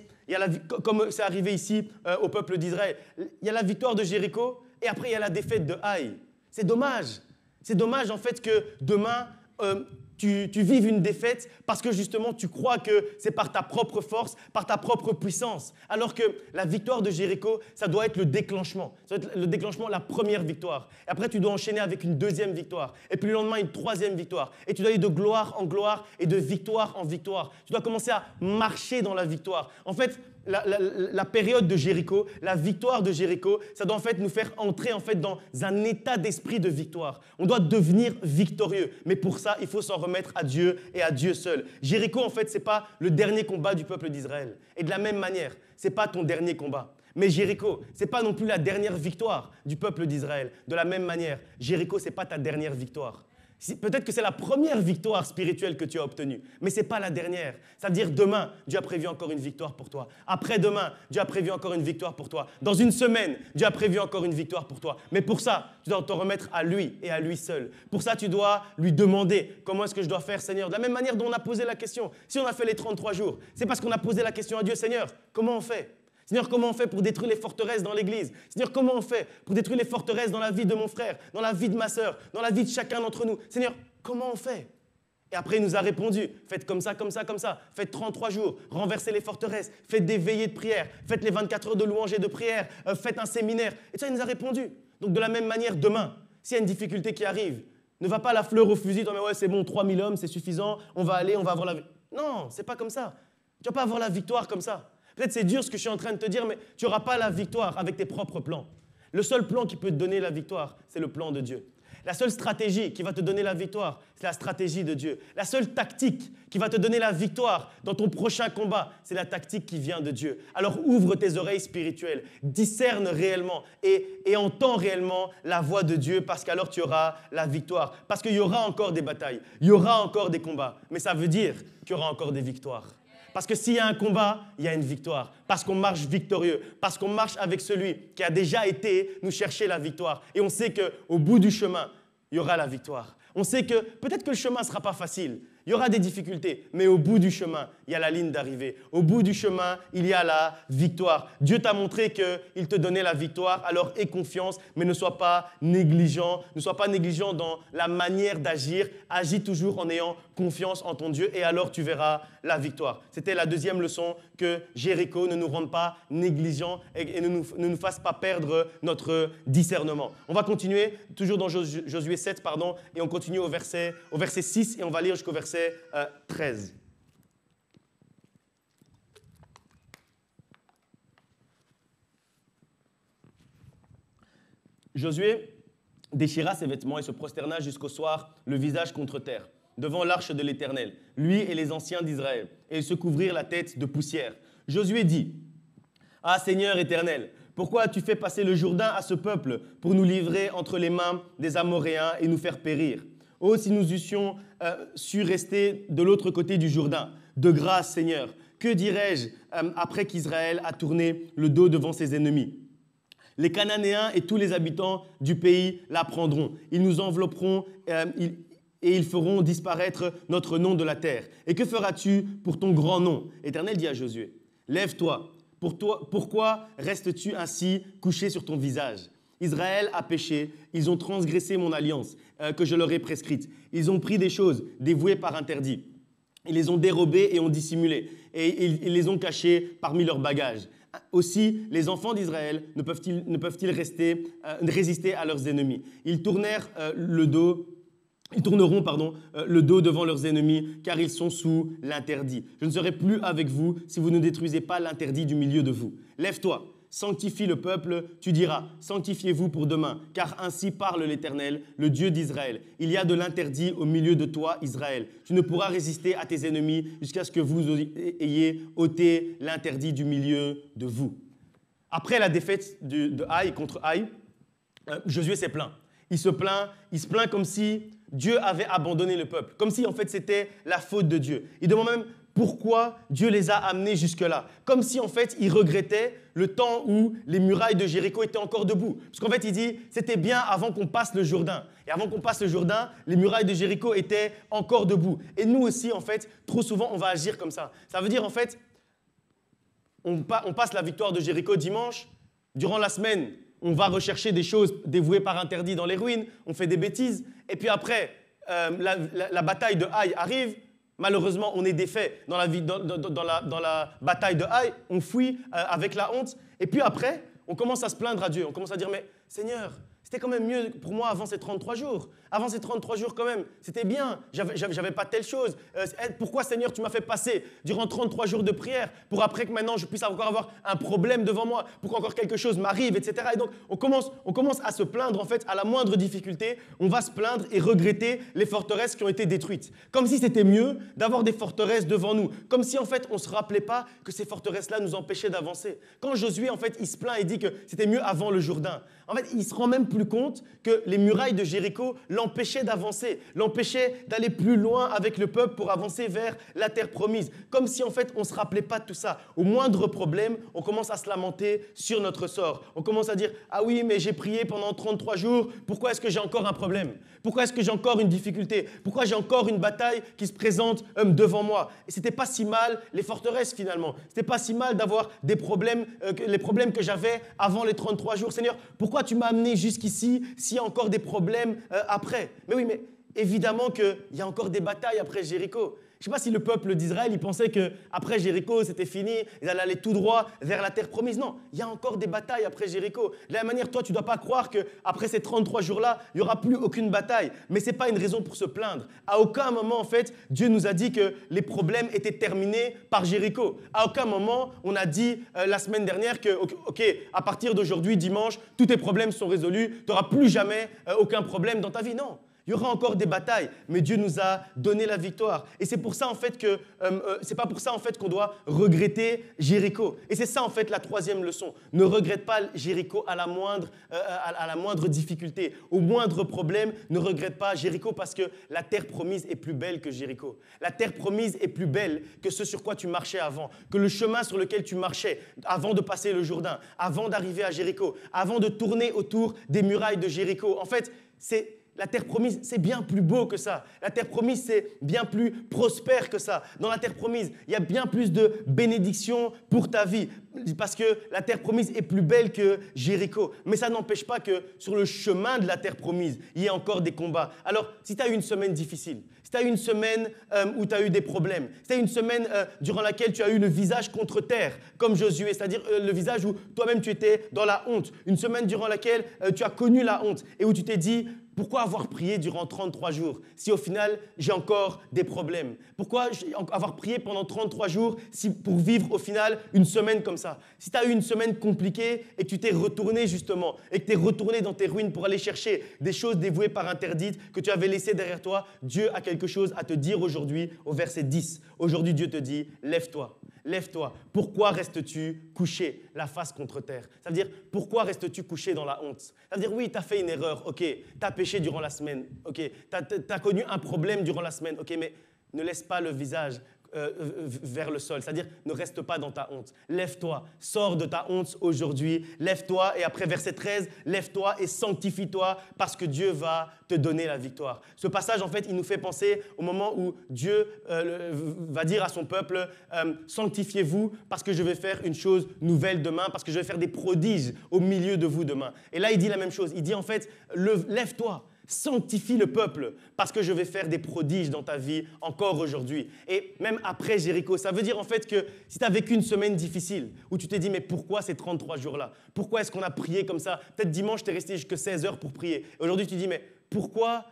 comme c'est arrivé ici au peuple d'Israël, il y a la victoire de Jéricho et après il y a la défaite de Haï. C'est dommage. C'est dommage en fait que demain, tu vives une défaite parce que justement tu crois que c'est par ta propre force, par ta propre puissance. Alors que la victoire de Jéricho, ça doit être le déclenchement. Ça doit être le déclenchement, la première victoire. Et après, tu dois enchaîner avec une deuxième victoire. Et puis le lendemain, une troisième victoire. Et tu dois aller de gloire en gloire et de victoire en victoire. Tu dois commencer à marcher dans la victoire. En fait, la période de Jéricho, la victoire de Jéricho, ça doit en fait nous faire entrer en fait dans un état d'esprit de victoire. On doit devenir victorieux. Mais pour ça, il faut s'en remettre à Dieu et à Dieu seul. Jéricho, en fait, ce n'est pas le dernier combat du peuple d'Israël. Et de la même manière, ce n'est pas ton dernier combat. Mais Jéricho, ce n'est pas non plus la dernière victoire du peuple d'Israël. De la même manière, Jéricho, ce n'est pas ta dernière victoire. Peut-être que c'est la première victoire spirituelle que tu as obtenue, mais ce n'est pas la dernière. Ça veut dire demain, Dieu a prévu encore une victoire pour toi. Après-demain, Dieu a prévu encore une victoire pour toi. Dans une semaine, Dieu a prévu encore une victoire pour toi. Mais pour ça, tu dois te remettre à lui et à lui seul. Pour ça, tu dois lui demander comment est-ce que je dois faire, Seigneur. De la même manière dont on a posé la question. Si on a fait les 33 jours, c'est parce qu'on a posé la question à Dieu, Seigneur, comment on fait ? Seigneur, comment on fait pour détruire les forteresses dans l'église? Seigneur, comment on fait pour détruire les forteresses dans la vie de mon frère, dans la vie de ma sœur, dans la vie de chacun d'entre nous? Seigneur, comment on fait? Et après, il nous a répondu, faites comme ça, comme ça, comme ça. Faites 33 jours, renversez les forteresses, faites des veillées de prière, faites les 24 heures de louange et de prière, faites un séminaire. Et ça, il nous a répondu. Donc de la même manière, demain, s'il y a une difficulté qui arrive, ne va pas la fleur au fusil, mais ouais, c'est bon, 3000 hommes, c'est suffisant, on va aller, on va avoir la... Non, c'est pas comme ça. Tu ne vas pas avoir la victoire comme ça. Peut-être c'est dur ce que je suis en train de te dire, mais tu n'auras pas la victoire avec tes propres plans. Le seul plan qui peut te donner la victoire, c'est le plan de Dieu. La seule stratégie qui va te donner la victoire, c'est la stratégie de Dieu. La seule tactique qui va te donner la victoire dans ton prochain combat, c'est la tactique qui vient de Dieu. Alors ouvre tes oreilles spirituelles, discerne réellement et entends réellement la voix de Dieu parce qu'alors tu auras la victoire. Parce qu'il y aura encore des batailles, il y aura encore des combats, mais ça veut dire qu'il y aura encore des victoires. Parce que s'il y a un combat, il y a une victoire. Parce qu'on marche victorieux. Parce qu'on marche avec celui qui a déjà été nous chercher la victoire. Et on sait qu'au bout du chemin, il y aura la victoire. On sait que peut-être que le chemin ne sera pas facile. Il y aura des difficultés, mais au bout du chemin, il y a la ligne d'arrivée. Au bout du chemin, il y a la victoire. Dieu t'a montré qu'il te donnait la victoire, alors aie confiance, mais ne sois pas négligent. Ne sois pas négligent dans la manière d'agir. Agis toujours en ayant confiance en ton Dieu et alors tu verras la victoire. C'était la deuxième leçon, que Jéricho ne nous rende pas négligents et ne nous fasse pas perdre notre discernement. On va continuer, toujours dans Josué 7, et on continue au verset 6 et on va lire jusqu'au verset 13. Josué déchira ses vêtements et se prosterna jusqu'au soir, le visage contre terre, devant l'arche de l'Éternel, lui et les anciens d'Israël, et ils se couvrirent la tête de poussière. Josué dit, « Ah Seigneur éternel, pourquoi as-tu fait passer le Jourdain à ce peuple pour nous livrer entre les mains des Amoréens et nous faire périr ? Oh, si nous eussions su rester de l'autre côté du Jourdain. De grâce, Seigneur, que dirais-je après qu'Israël a tourné le dos devant ses ennemis ? Les Cananéens et tous les habitants du pays la prendront. Ils nous envelopperont et ils feront disparaître notre nom de la terre. Et que feras-tu pour ton grand nom ? L'Éternel dit à Josué, « Lève-toi. Pourquoi restes-tu ainsi couché sur ton visage ? Israël a péché, ils ont transgressé mon alliance que je leur ai prescrite. Ils ont pris des choses dévouées par interdit. Ils les ont dérobées et ont dissimulées. Et ils les ont cachées parmi leurs bagages. Aussi, les enfants d'Israël ne peuvent-ils résister à leurs ennemis. Ils tourneront le dos devant leurs ennemis, car ils sont sous l'interdit. Je ne serai plus avec vous si vous ne détruisez pas l'interdit du milieu de vous. Lève-toi, sanctifie le peuple, tu diras, sanctifiez-vous pour demain, car ainsi parle l'Éternel, le Dieu d'Israël. Il y a de l'interdit au milieu de toi, Israël. Tu ne pourras résister à tes ennemis jusqu'à ce que vous ayez ôté l'interdit du milieu de vous. » Après la défaite de Haï contre Haï, Josué s'est plaint. Il se plaint comme si Dieu avait abandonné le peuple, comme si en fait c'était la faute de Dieu. Il demande même pourquoi Dieu les a amenés jusque-là, comme si en fait il regrettait le temps où les murailles de Jéricho étaient encore debout. Parce qu'en fait il dit c'était bien avant qu'on passe le Jourdain. Et avant qu'on passe le Jourdain, les murailles de Jéricho étaient encore debout. Et nous aussi en fait, trop souvent on va agir comme ça. Ça veut dire en fait, on passe la victoire de Jéricho dimanche, durant la semaine, on va rechercher des choses dévouées par interdit dans les ruines, on fait des bêtises, et puis après, la bataille de Haï arrive, malheureusement, on est défait dans la bataille de Haï, on fuit avec la honte, et puis après, on commence à se plaindre à Dieu, on commence à dire, mais Seigneur, c'était quand même mieux pour moi avant ces 33 jours. Avant ces 33 jours quand même, c'était bien, j'avais pas telle chose. Pourquoi Seigneur, tu m'as fait passer durant 33 jours de prière pour après que maintenant je puisse encore avoir un problème devant moi, pour qu'encore quelque chose m'arrive, etc. Et donc on commence à se plaindre en fait à la moindre difficulté, on va se plaindre et regretter les forteresses qui ont été détruites. Comme si c'était mieux d'avoir des forteresses devant nous. Comme si en fait on ne se rappelait pas que ces forteresses-là nous empêchaient d'avancer. Quand Josué en fait il se plaint et dit que c'était mieux avant le Jourdain, en fait il se rend même plus compte que les murailles de Jéricho l'empêchait d'avancer, l'empêchait d'aller plus loin avec le peuple pour avancer vers la terre promise. Comme si en fait on ne se rappelait pas de tout ça. Au moindre problème, on commence à se lamenter sur notre sort. On commence à dire « Ah oui, mais j'ai prié pendant 33 jours, pourquoi est-ce que j'ai encore un problème ? Pourquoi est-ce que j'ai encore une difficulté ? Pourquoi j'ai encore une bataille qui se présente devant moi ?» Et c'était pas si mal les forteresses finalement. C'était pas si mal d'avoir des problèmes, les problèmes que j'avais avant les 33 jours. Seigneur, pourquoi tu m'as amené jusqu'ici s'il y a encore des problèmes après ? Mais oui, mais évidemment qu'il y a encore des batailles après Jéricho. Je ne sais pas si le peuple d'Israël, il pensait qu'après Jéricho, c'était fini, ils allaient aller tout droit vers la terre promise. Non, il y a encore des batailles après Jéricho. De la même manière, toi, tu ne dois pas croire qu'après ces 33 jours-là, il n'y aura plus aucune bataille. Mais ce n'est pas une raison pour se plaindre. À aucun moment, en fait, Dieu nous a dit que les problèmes étaient terminés par Jéricho. À aucun moment, on a dit la semaine dernière que, OK, à partir d'aujourd'hui, dimanche, tous tes problèmes sont résolus, tu n'auras plus jamais aucun problème dans ta vie. Non. Il y aura encore des batailles, mais Dieu nous a donné la victoire. Et c'est pour ça en fait que c'est pas pour ça en fait qu'on doit regretter Jéricho. Et c'est ça en fait la troisième leçon. Ne regrette pas Jéricho à la moindre difficulté, au moindre problème. Ne regrette pas Jéricho parce que la terre promise est plus belle que Jéricho. La terre promise est plus belle que ce sur quoi tu marchais avant, que le chemin sur lequel tu marchais avant de passer le Jourdain, avant d'arriver à Jéricho, avant de tourner autour des murailles de Jéricho. En fait, la terre promise, c'est bien plus beau que ça. La terre promise, c'est bien plus prospère que ça. Dans la terre promise, il y a bien plus de bénédictions pour ta vie parce que la terre promise est plus belle que Jéricho. Mais ça n'empêche pas que sur le chemin de la terre promise, il y ait encore des combats. Alors, si tu as eu une semaine difficile, si tu as eu une semaine où tu as eu des problèmes, si tu as eu une semaine durant laquelle tu as eu le visage contre terre, comme Josué, c'est-à-dire le visage où toi-même tu étais dans la honte, une semaine durant laquelle tu as connu la honte et où tu t'es dit « Pourquoi avoir prié durant 33 jours si au final j'ai encore des problèmes? Pourquoi avoir prié pendant 33 jours pour vivre au final une semaine comme ça? Si tu as eu une semaine compliquée et que tu t'es retourné justement et que tu es retourné dans tes ruines pour aller chercher des choses dévouées par interdite que tu avais laissées derrière toi, Dieu a quelque chose à te dire aujourd'hui au verset 10. Aujourd'hui Dieu te dit « Lève-toi ». Lève-toi. Pourquoi restes-tu couché la face contre terre? Ça veut dire, pourquoi restes-tu couché dans la honte? Ça veut dire, oui, tu as fait une erreur, ok. Tu as péché durant la semaine, ok. Tu as connu un problème durant la semaine, ok. Mais ne laisse pas le visage vers le sol. C'est-à-dire, ne reste pas dans ta honte. Lève-toi, sors de ta honte aujourd'hui. Lève-toi et après verset 13, lève-toi et sanctifie-toi parce que Dieu va te donner la victoire. Ce passage, en fait, il nous fait penser au moment où Dieu va dire à son peuple, sanctifiez-vous parce que je vais faire une chose nouvelle demain, parce que je vais faire des prodiges au milieu de vous demain. Et là, il dit la même chose. Il dit en fait, lève-toi. Sanctifie le peuple parce que je vais faire des prodiges dans ta vie encore aujourd'hui. Et même après Jéricho, ça veut dire en fait que si tu as vécu une semaine difficile où tu t'es dit mais pourquoi ces 33 jours-là? Pourquoi est-ce qu'on a prié comme ça? Peut-être dimanche, tu es resté jusqu'à 16 heures pour prier. Et aujourd'hui, tu te dis mais pourquoi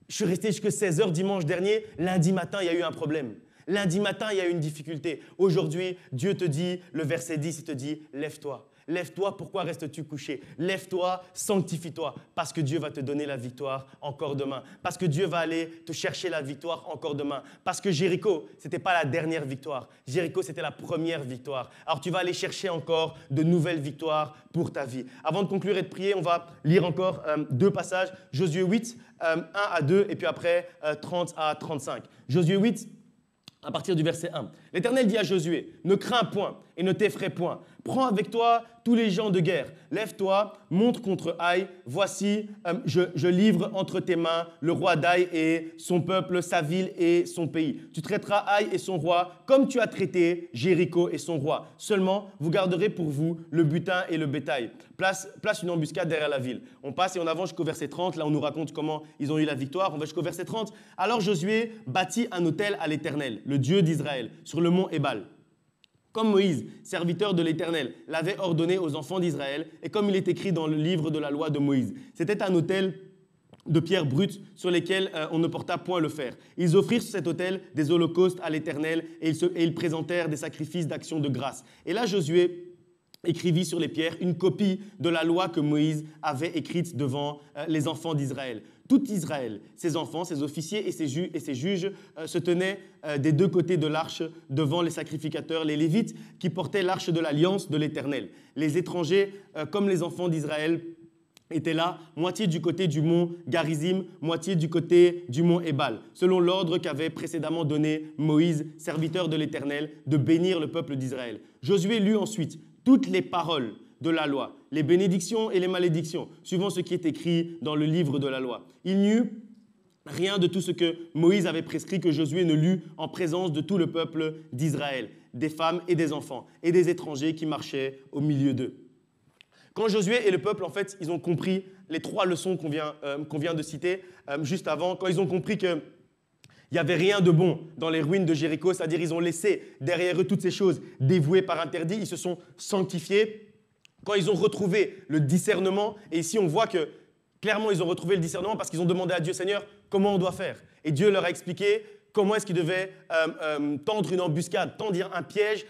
je suis resté jusqu'à 16 heures dimanche dernier? Lundi matin, il y a eu un problème. Lundi matin, il y a eu une difficulté. Aujourd'hui, Dieu te dit, le verset 10, il te dit lève-toi. Lève-toi, pourquoi restes-tu couché? Lève-toi, sanctifie-toi, parce que Dieu va te donner la victoire encore demain. Parce que Dieu va aller te chercher la victoire encore demain. Parce que Jéricho, ce n'était pas la dernière victoire. Jéricho, c'était la première victoire. Alors tu vas aller chercher encore de nouvelles victoires pour ta vie. Avant de conclure et de prier, on va lire encore deux passages. Josué 8, 1 à 2, et puis après 30 à 35. Josué 8, à partir du verset 1. L'Éternel dit à Josué, « Ne crains point et ne t'effraie point. Prends avec toi tous les gens de guerre. Lève-toi, monte contre Haï. Voici, je livre entre tes mains le roi d'Haï et son peuple, sa ville et son pays. Tu traiteras Haï et son roi comme tu as traité Jéricho et son roi. Seulement, vous garderez pour vous le butin et le bétail. Place une embuscade derrière la ville. » On passe et on avance jusqu'au verset 30. Là, on nous raconte comment ils ont eu la victoire. On va jusqu'au verset 30. « Alors Josué bâtit un autel à l'Éternel, le Dieu d'Israël, sur le mont Ébal. Comme Moïse, serviteur de l'Éternel, l'avait ordonné aux enfants d'Israël et comme il est écrit dans le livre de la loi de Moïse. C'était un autel de pierres brutes sur lesquelles on ne porta point le fer. Ils offrirent sur cet autel des holocaustes à l'Éternel et ils présentèrent des sacrifices d'action de grâce. Et là, Josué écrivit sur les pierres une copie de la loi que Moïse avait écrite devant les enfants d'Israël. Tout Israël, ses enfants, ses officiers et ses juges se tenaient des deux côtés de l'arche devant les sacrificateurs, les Lévites, qui portaient l'arche de l'alliance de l'Éternel. Les étrangers, comme les enfants d'Israël, étaient là, moitié du côté du mont Garizim, moitié du côté du mont Ébal, selon l'ordre qu'avait précédemment donné Moïse, serviteur de l'Éternel, de bénir le peuple d'Israël. Josué lut ensuite toutes les paroles de la loi, les bénédictions et les malédictions, suivant ce qui est écrit dans le livre de la loi. Il n'y eut rien de tout ce que Moïse avait prescrit que Josué ne lut en présence de tout le peuple d'Israël, des femmes et des enfants, et des étrangers qui marchaient au milieu d'eux. Quand Josué et le peuple, en fait, ils ont compris les trois leçons qu'on vient de citer juste avant, quand ils ont compris que il n'y avait rien de bon dans les ruines de Jéricho, c'est-à-dire ils ont laissé derrière eux toutes ces choses dévouées par interdit, ils se sont sanctifiés. Quand ils ont retrouvé le discernement, et ici on voit que clairement ils ont retrouvé le discernement parce qu'ils ont demandé à Dieu, Seigneur, comment on doit faire? Et Dieu leur a expliqué comment est-ce qu'il devait tendre une embuscade, tendre un piège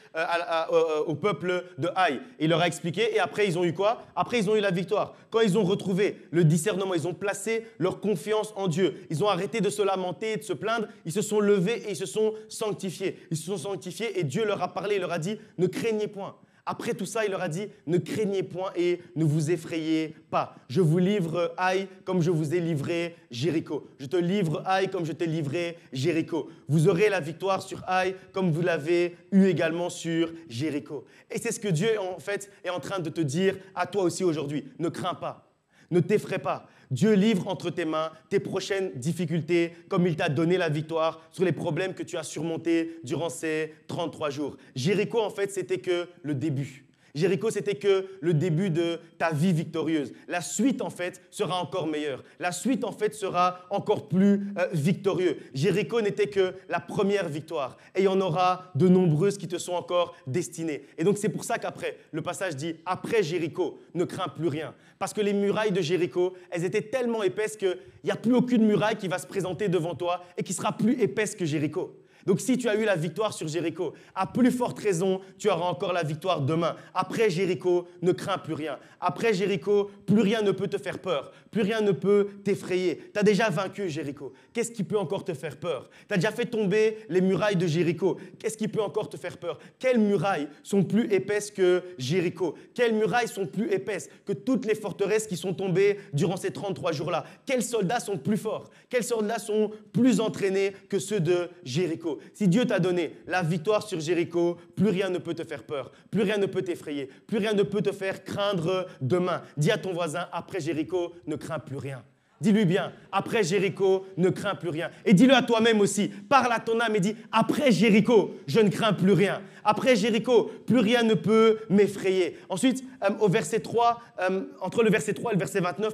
au peuple de Haï. Il leur a expliqué et après ils ont eu quoi? Après ils ont eu la victoire. Quand ils ont retrouvé le discernement, ils ont placé leur confiance en Dieu. Ils ont arrêté de se lamenter et de se plaindre. Ils se sont levés et ils se sont sanctifiés. Ils se sont sanctifiés et Dieu leur a parlé, il leur a dit « Ne craignez point ». Après tout ça, il leur a dit « Ne craignez point et ne vous effrayez pas. Je vous livre Haï comme je vous ai livré Jéricho. Je te livre Haï comme je t'ai livré Jéricho. Vous aurez la victoire sur Haï comme vous l'avez eu également sur Jéricho. » Et c'est ce que Dieu, en fait, est en train de te dire à toi aussi aujourd'hui. Ne crains pas. Ne t'effraie pas. Dieu livre entre tes mains tes prochaines difficultés comme il t'a donné la victoire sur les problèmes que tu as surmontés durant ces 33 jours. Jéricho, en fait, c'était que le début. Jéricho, c'était que le début de ta vie victorieuse. La suite, en fait, sera encore meilleure. La suite, en fait, sera encore plus victorieux. Jéricho n'était que la première victoire. Et il y en aura de nombreuses qui te sont encore destinées. Et donc, c'est pour ça qu'après, le passage dit « Après Jéricho, ne crains plus rien ». Parce que les murailles de Jéricho, elles étaient tellement épaisses qu'il n'y a plus aucune muraille qui va se présenter devant toi et qui sera plus épaisse que Jéricho. Donc, si tu as eu la victoire sur Jéricho, à plus forte raison, tu auras encore la victoire demain. Après Jéricho, ne crains plus rien. Après Jéricho, plus rien ne peut te faire peur. Plus rien ne peut t'effrayer. Tu as déjà vaincu Jéricho. Qu'est-ce qui peut encore te faire peur? Tu as déjà fait tomber les murailles de Jéricho. Qu'est-ce qui peut encore te faire peur? Quelles murailles sont plus épaisses que Jéricho? Quelles murailles sont plus épaisses que toutes les forteresses qui sont tombées durant ces 33 jours-là? Quels soldats sont plus forts? Quels soldats sont plus entraînés que ceux de Jéricho? Si Dieu t'a donné la victoire sur Jéricho, plus rien ne peut te faire peur, plus rien ne peut t'effrayer, plus rien ne peut te faire craindre demain. Dis à ton voisin, après Jéricho, ne crains plus rien. Dis-lui bien, après Jéricho, ne crains plus rien. Et dis-le à toi-même aussi. Parle à ton âme et dis, après Jéricho, je ne crains plus rien. Après Jéricho, plus rien ne peut m'effrayer. Ensuite, au verset 3, entre le verset 3 et le verset 29,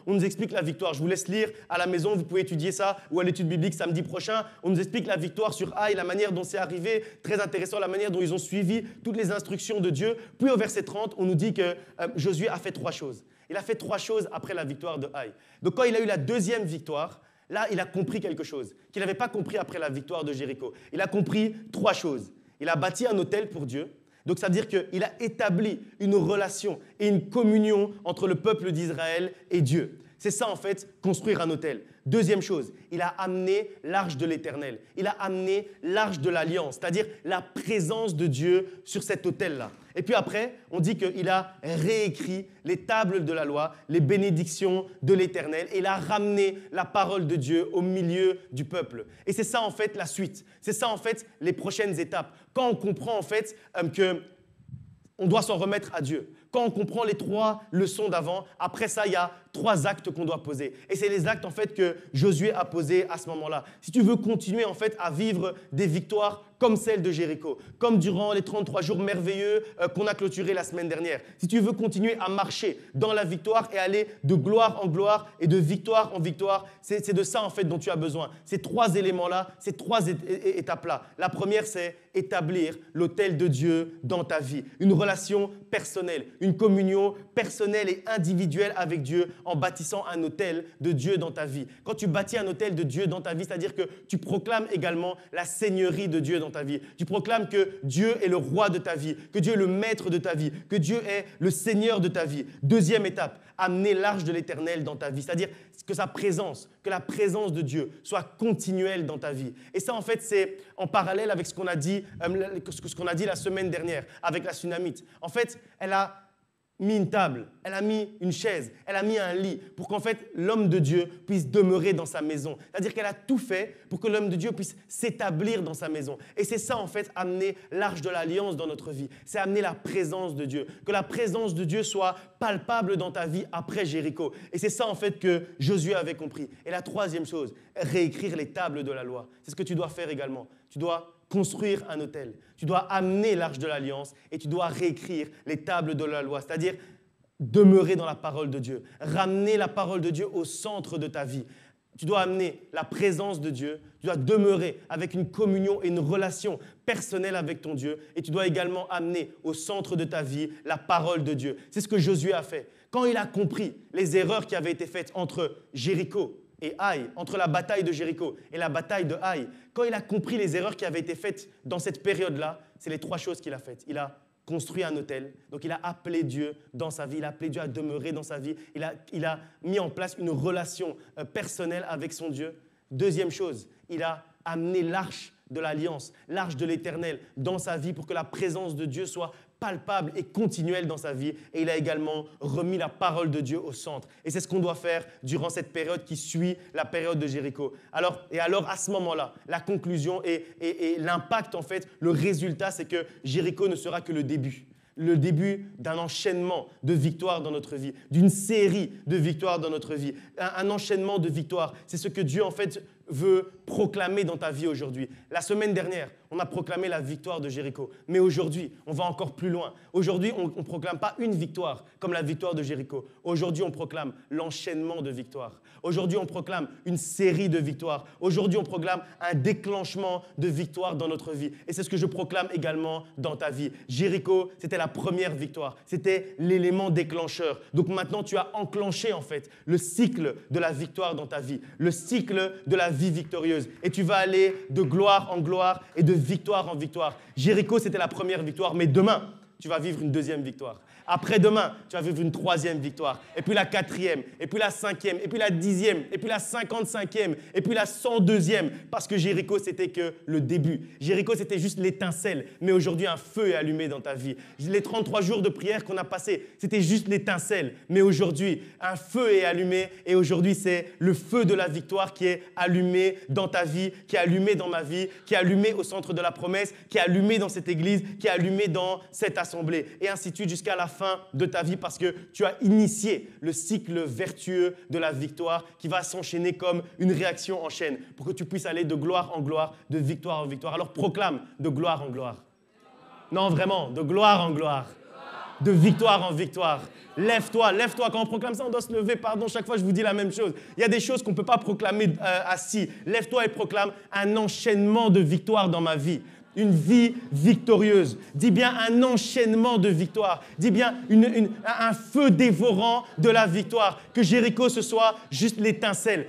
on nous explique la victoire. Je vous laisse lire à la maison, vous pouvez étudier ça ou à l'étude biblique samedi prochain. On nous explique la victoire sur Haï, la manière dont c'est arrivé, très intéressant, la manière dont ils ont suivi toutes les instructions de Dieu. Puis au verset 30, on nous dit que Josué a fait 3 choses. Il a fait 3 choses après la victoire de Haï. Donc quand il a eu la deuxième victoire, là, il a compris quelque chose qu'il n'avait pas compris après la victoire de Jéricho. Il a compris 3 choses. Il a bâti un autel pour Dieu. Donc ça veut dire qu'il a établi une relation et une communion entre le peuple d'Israël et Dieu. C'est ça, en fait, construire un autel. Deuxième chose, il a amené l'arche de l'Éternel. Il a amené l'arche de l'Alliance, c'est-à-dire la présence de Dieu sur cet autel-là. Et puis après, on dit qu'il a réécrit les tables de la loi, les bénédictions de l'Éternel, et il a ramené la parole de Dieu au milieu du peuple. Et c'est ça, en fait, la suite. C'est ça, en fait, les prochaines étapes. Quand on comprend, en fait, qu'on doit s'en remettre à Dieu. Quand on comprend les 3 leçons d'avant, après ça, il y a 3 actes qu'on doit poser. Et c'est les actes, en fait, que Josué a posés à ce moment-là. Si tu veux continuer, en fait, à vivre des victoires comme celle de Jéricho, comme durant les 33 jours merveilleux qu'on a clôturés la semaine dernière, si tu veux continuer à marcher dans la victoire et aller de gloire en gloire et de victoire en victoire, c'est de ça, en fait, dont tu as besoin. Ces 3 éléments-là, ces 3 étapes-là. La première, c'est établir l'autel de Dieu dans ta vie. Une relation personnelle, une communion personnelle et individuelle avec Dieu en bâtissant un autel de Dieu dans ta vie. Quand tu bâtis un autel de Dieu dans ta vie, c'est-à-dire que tu proclames également la seigneurie de Dieu dans ta vie. Tu proclames que Dieu est le roi de ta vie, que Dieu est le maître de ta vie, que Dieu est le Seigneur de ta vie. Deuxième étape, amener l'arche de l'Éternel dans ta vie, c'est-à-dire que sa présence, que la présence de Dieu soit continuelle dans ta vie. Et ça, en fait, c'est en parallèle avec ce qu'on a dit la semaine dernière, avec la Sunamite. En fait, elle a mis une table, elle a mis une chaise, elle a mis un lit pour qu'en fait l'homme de Dieu puisse demeurer dans sa maison. C'est-à-dire qu'elle a tout fait pour que l'homme de Dieu puisse s'établir dans sa maison. Et c'est ça en fait, amener l'arche de l'alliance dans notre vie. C'est amener la présence de Dieu. Que la présence de Dieu soit palpable dans ta vie après Jéricho. Et c'est ça en fait que Josué avait compris. Et la troisième chose, réécrire les tables de la loi. C'est ce que tu dois faire également. Tu dois construire un autel. Tu dois amener l'arche de l'alliance et tu dois réécrire les tables de la loi, c'est-à-dire demeurer dans la parole de Dieu, ramener la parole de Dieu au centre de ta vie. Tu dois amener la présence de Dieu, tu dois demeurer avec une communion et une relation personnelle avec ton Dieu et tu dois également amener au centre de ta vie la parole de Dieu. C'est ce que Josué a fait. Quand il a compris les erreurs qui avaient été faites entre Jéricho et Haï, entre la bataille de Jéricho et la bataille de Haï, quand il a compris les erreurs qui avaient été faites dans cette période-là, c'est les 3 choses qu'il a faites. Il a construit un autel, donc il a appelé Dieu dans sa vie, il a appelé Dieu à demeurer dans sa vie, il a mis en place une relation personnelle avec son Dieu. Deuxième chose, il a amené l'arche de l'Alliance, l'arche de l'Éternel dans sa vie pour que la présence de Dieu soit palpable et continuelle dans sa vie. Et il a également remis la parole de Dieu au centre. Et c'est ce qu'on doit faire durant cette période qui suit la période de Jéricho. Alors, à ce moment-là, la conclusion et l'impact, en fait, le résultat, c'est que Jéricho ne sera que le début d'un enchaînement de victoires dans notre vie, d'une série de victoires dans notre vie, un enchaînement de victoires. C'est ce que Dieu, en fait, veut proclamer dans ta vie aujourd'hui. La semaine dernière, on a proclamé la victoire de Jéricho. Mais aujourd'hui, on va encore plus loin. Aujourd'hui, on ne proclame pas une victoire comme la victoire de Jéricho. Aujourd'hui, on proclame l'enchaînement de victoires. Aujourd'hui, on proclame une série de victoires. Aujourd'hui, on proclame un déclenchement de victoires dans notre vie. Et c'est ce que je proclame également dans ta vie. Jéricho, c'était la première victoire. C'était l'élément déclencheur. Donc maintenant, tu as enclenché en fait le cycle de la victoire dans ta vie. Le cycle de la vie victorieuse. Et tu vas aller de gloire en gloire et de victoire en victoire. Jéricho, c'était la première victoire, mais demain, tu vas vivre une deuxième victoire. Après-demain, tu vas vivre une troisième victoire, et puis la quatrième, et puis la cinquième, et puis la 10e, et puis la 55e, et puis la 102e, parce que Jéricho, c'était que le début. Jéricho, c'était juste l'étincelle, mais aujourd'hui, un feu est allumé dans ta vie. Les 33 jours de prière qu'on a passés, c'était juste l'étincelle, mais aujourd'hui, un feu est allumé, et aujourd'hui, c'est le feu de la victoire qui est allumé dans ta vie, qui est allumé dans ma vie, qui est allumé au centre de la promesse, qui est allumé dans cette église, qui est allumé dans cette assemblée, et ainsi de suite jusqu'à la fin de ta vie parce que tu as initié le cycle vertueux de la victoire qui va s'enchaîner comme une réaction en chaîne pour que tu puisses aller de gloire en gloire, de victoire en victoire. Alors proclame de gloire en gloire. Non, vraiment, de gloire en gloire, de victoire en victoire. Lève-toi, lève-toi. Quand on proclame ça, on doit se lever. Pardon, chaque fois, je vous dis la même chose. Il y a des choses qu'on ne peut pas proclamer assis. Lève-toi et proclame un enchaînement de victoires dans ma vie. Une vie victorieuse. Dis bien un enchaînement de victoires. Dis bien un feu dévorant de la victoire. Que Jéricho, ce soit juste l'étincelle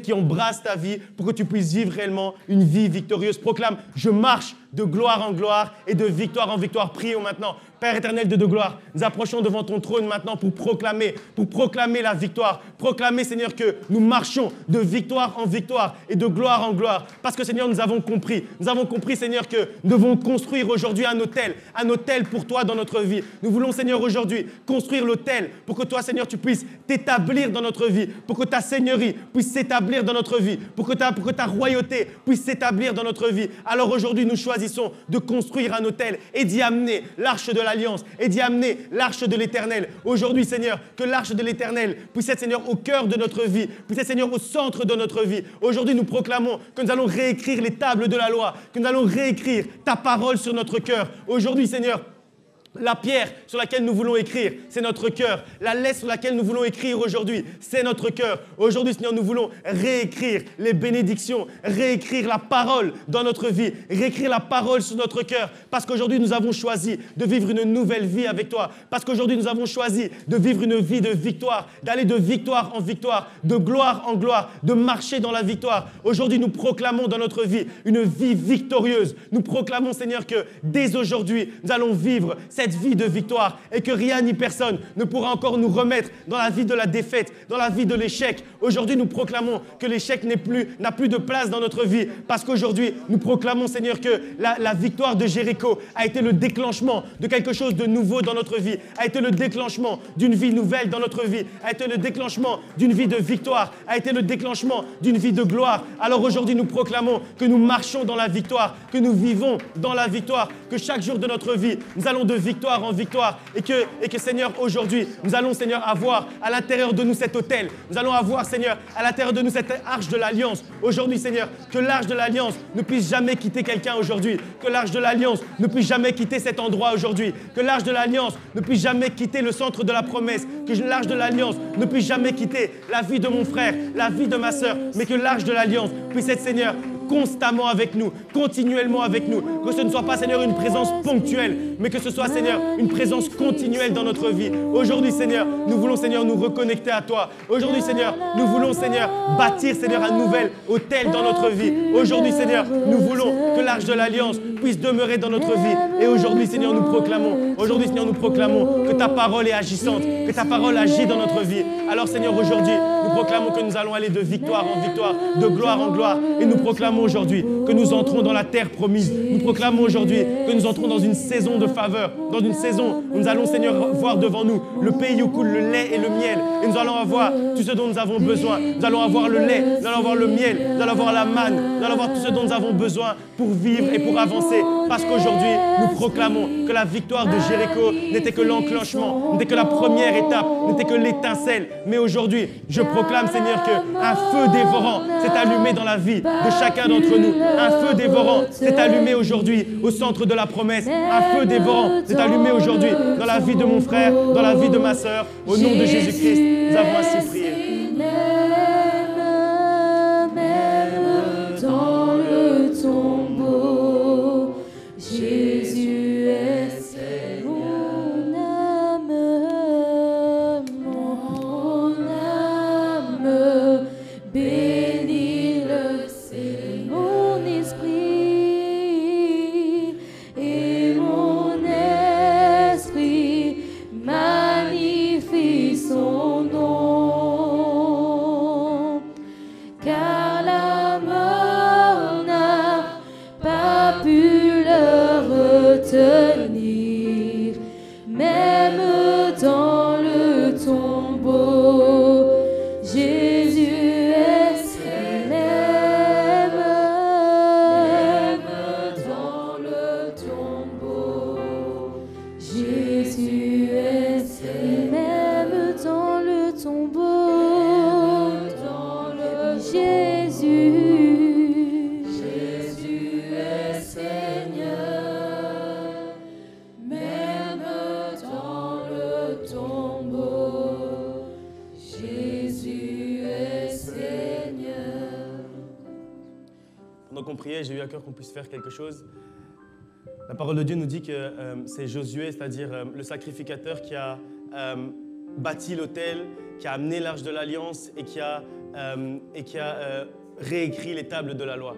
qui embrasse ta vie pour que tu puisses vivre réellement une vie victorieuse. Proclame, je marche de gloire en gloire et de victoire en victoire. Prions maintenant. Père éternel de gloire, nous approchons devant ton trône maintenant pour proclamer la victoire. Proclamer, Seigneur, que nous marchons de victoire en victoire et de gloire en gloire. Parce que, Seigneur, nous avons compris, Seigneur, que nous devons construire aujourd'hui un autel pour toi dans notre vie. Nous voulons, Seigneur, aujourd'hui construire l'autel pour que toi, Seigneur, tu puisses t'établir dans notre vie, pour que ta seigneurie puisse s'établir dans notre vie, pour que ta royauté puisse s'établir dans notre vie. Alors aujourd'hui, nous choisissons de construire un autel et d'y amener l'arche de l'Alliance et d'y amener l'arche de l'Éternel. Aujourd'hui, Seigneur, que l'arche de l'Éternel puisse être, Seigneur, au cœur de notre vie, puisse être, Seigneur, au centre de notre vie. Aujourd'hui, nous proclamons que nous allons réécrire les tables de la loi, que nous allons réécrire ta parole sur notre cœur. Aujourd'hui, Seigneur, la pierre sur laquelle nous voulons écrire, c'est notre cœur. La lettre sur laquelle nous voulons écrire aujourd'hui, c'est notre cœur. Aujourd'hui, Seigneur, nous voulons réécrire les bénédictions, réécrire la parole dans notre vie, réécrire la parole sur notre cœur. Parce qu'aujourd'hui, nous avons choisi de vivre une nouvelle vie avec toi. Parce qu'aujourd'hui, nous avons choisi de vivre une vie de victoire, d'aller de victoire en victoire, de gloire en gloire, de marcher dans la victoire. Aujourd'hui, nous proclamons dans notre vie une vie victorieuse. Nous proclamons, Seigneur, que dès aujourd'hui, nous allons vivre cette vie de victoire et que rien ni personne ne pourra encore nous remettre dans la vie de la défaite, dans la vie de l'échec. Aujourd'hui, nous proclamons que l'échec n'a plus de place dans notre vie parce qu'aujourd'hui, nous proclamons, Seigneur, que la victoire de Jéricho a été le déclenchement de quelque chose de nouveau dans notre vie, a été le déclenchement d'une vie nouvelle dans notre vie, a été le déclenchement d'une vie de victoire, a été le déclenchement d'une vie de gloire. Alors aujourd'hui, nous proclamons que nous marchons dans la victoire, que nous vivons dans la victoire, que chaque jour de notre vie, nous allons de victoire en victoire et que Seigneur, aujourd'hui, nous allons, Seigneur, avoir à l'intérieur de nous cet autel. Nous allons avoir, Seigneur, à l'intérieur de nous cette arche de l'Alliance. Aujourd'hui, Seigneur, que l'arche de l'Alliance ne puisse jamais quitter quelqu'un aujourd'hui. Que l'arche de l'Alliance ne puisse jamais quitter cet endroit aujourd'hui. Que l'arche de l'Alliance ne puisse jamais quitter le centre de la promesse. Que l'arche de l'Alliance ne puisse jamais quitter la vie de mon frère, la vie de ma sœur. Mais que l'arche de l'Alliance puisse être, Seigneur, constamment avec nous, continuellement avec nous. Que ce ne soit pas, Seigneur, une présence ponctuelle, mais que ce soit, Seigneur, une présence continuelle dans notre vie. Aujourd'hui, Seigneur, nous voulons, Seigneur, nous reconnecter à toi. Aujourd'hui, Seigneur, nous voulons, Seigneur, bâtir, Seigneur, un nouvel autel dans notre vie. Aujourd'hui, Seigneur, nous voulons que l'Arche de l'Alliance puisse demeurer dans notre vie. Et aujourd'hui, Seigneur, nous proclamons que ta parole est agissante, que ta parole agit dans notre vie. Alors, Seigneur, aujourd'hui, nous proclamons que nous allons aller de victoire en victoire, de gloire en gloire. Et nous proclamons aujourd'hui que nous entrons dans la terre promise. Nous proclamons aujourd'hui que nous entrons dans une saison de faveur, dans une saison où nous allons, Seigneur, voir devant nous le pays où coule le lait et le miel. Et nous allons avoir tout ce dont nous avons besoin. Nous allons avoir le lait, nous allons avoir le miel, nous allons avoir la manne, nous allons avoir tout ce dont nous avons besoin pour vivre et pour avancer. Parce qu'aujourd'hui, nous proclamons que la victoire de Jéricho n'était que l'enclenchement, n'était que la première étape, n'était que l'étincelle. Mais aujourd'hui, je proclame, Seigneur, qu'un feu dévorant s'est allumé dans la vie de chacun d'entre nous. Un feu dévorant s'est allumé aujourd'hui au centre de la promesse. Un feu dévorant s'est allumé aujourd'hui dans la vie de mon frère, dans la vie de ma sœur. Au nom de Jésus-Christ, nous avons ainsi prié.
Dans le tombeau, Jésus est Seigneur. Mon âme bénit le Seigneur. Mon esprit et mon esprit magnifie son nom. Car la mort n'a pas pu le retenir, même dans le tombeau, Jésus est célèbre. Même dans le tombeau, Jésus est célèbre. Même dans le tombeau, Jésus est Seigneur. Même dans le tombeau, Jésus est Seigneur.
Pendant qu'on priait, j'ai eu à cœur qu'on puisse faire quelque chose. La parole de Dieu nous dit que c'est Josué, c'est-à-dire le sacrificateur, qui a bâti l'autel, qui a amené l'Arche de l'Alliance et qui a réécrit les tables de la loi.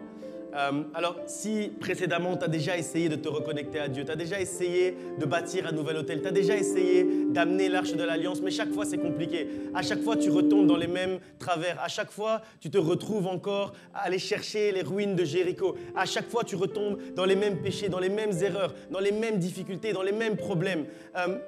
Alors, si précédemment, tu as déjà essayé de te reconnecter à Dieu, tu as déjà essayé de bâtir un nouvel autel, tu as déjà essayé d'amener l'Arche de l'Alliance, mais chaque fois, c'est compliqué. À chaque fois, tu retombes dans les mêmes travers. À chaque fois, tu te retrouves encore à aller chercher les ruines de Jéricho. À chaque fois, tu retombes dans les mêmes péchés, dans les mêmes erreurs, dans les mêmes difficultés, dans les mêmes problèmes.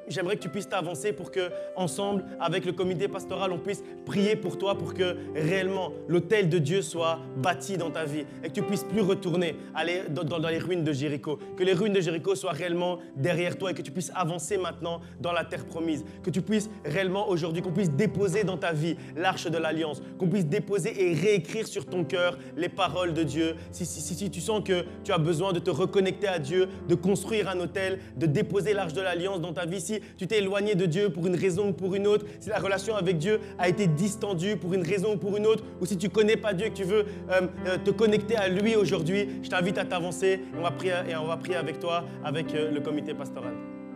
J'aimerais que tu puisses t'avancer pour que, ensemble, avec le comité pastoral, on puisse prier pour toi, pour que réellement l'autel de Dieu soit bâti dans ta vie et que tu puisses plus retourner, aller dans les ruines de Jéricho. Que les ruines de Jéricho soient réellement derrière toi et que tu puisses avancer maintenant dans la terre promise. Que tu puisses réellement aujourd'hui, qu'on puisse déposer dans ta vie l'Arche de l'Alliance, qu'on puisse déposer et réécrire sur ton cœur les paroles de Dieu. Si tu sens que tu as besoin de te reconnecter à Dieu, de construire un autel, de déposer l'Arche de l'Alliance dans ta vie, si tu t'es éloigné de Dieu pour une raison ou pour une autre, si la relation avec Dieu a été distendue pour une raison ou pour une autre, ou si tu ne connais pas Dieu et que tu veux te connecter à lui aujourd'hui, je t'invite à t'avancer. On va prier avec toi, avec le comité pastoral.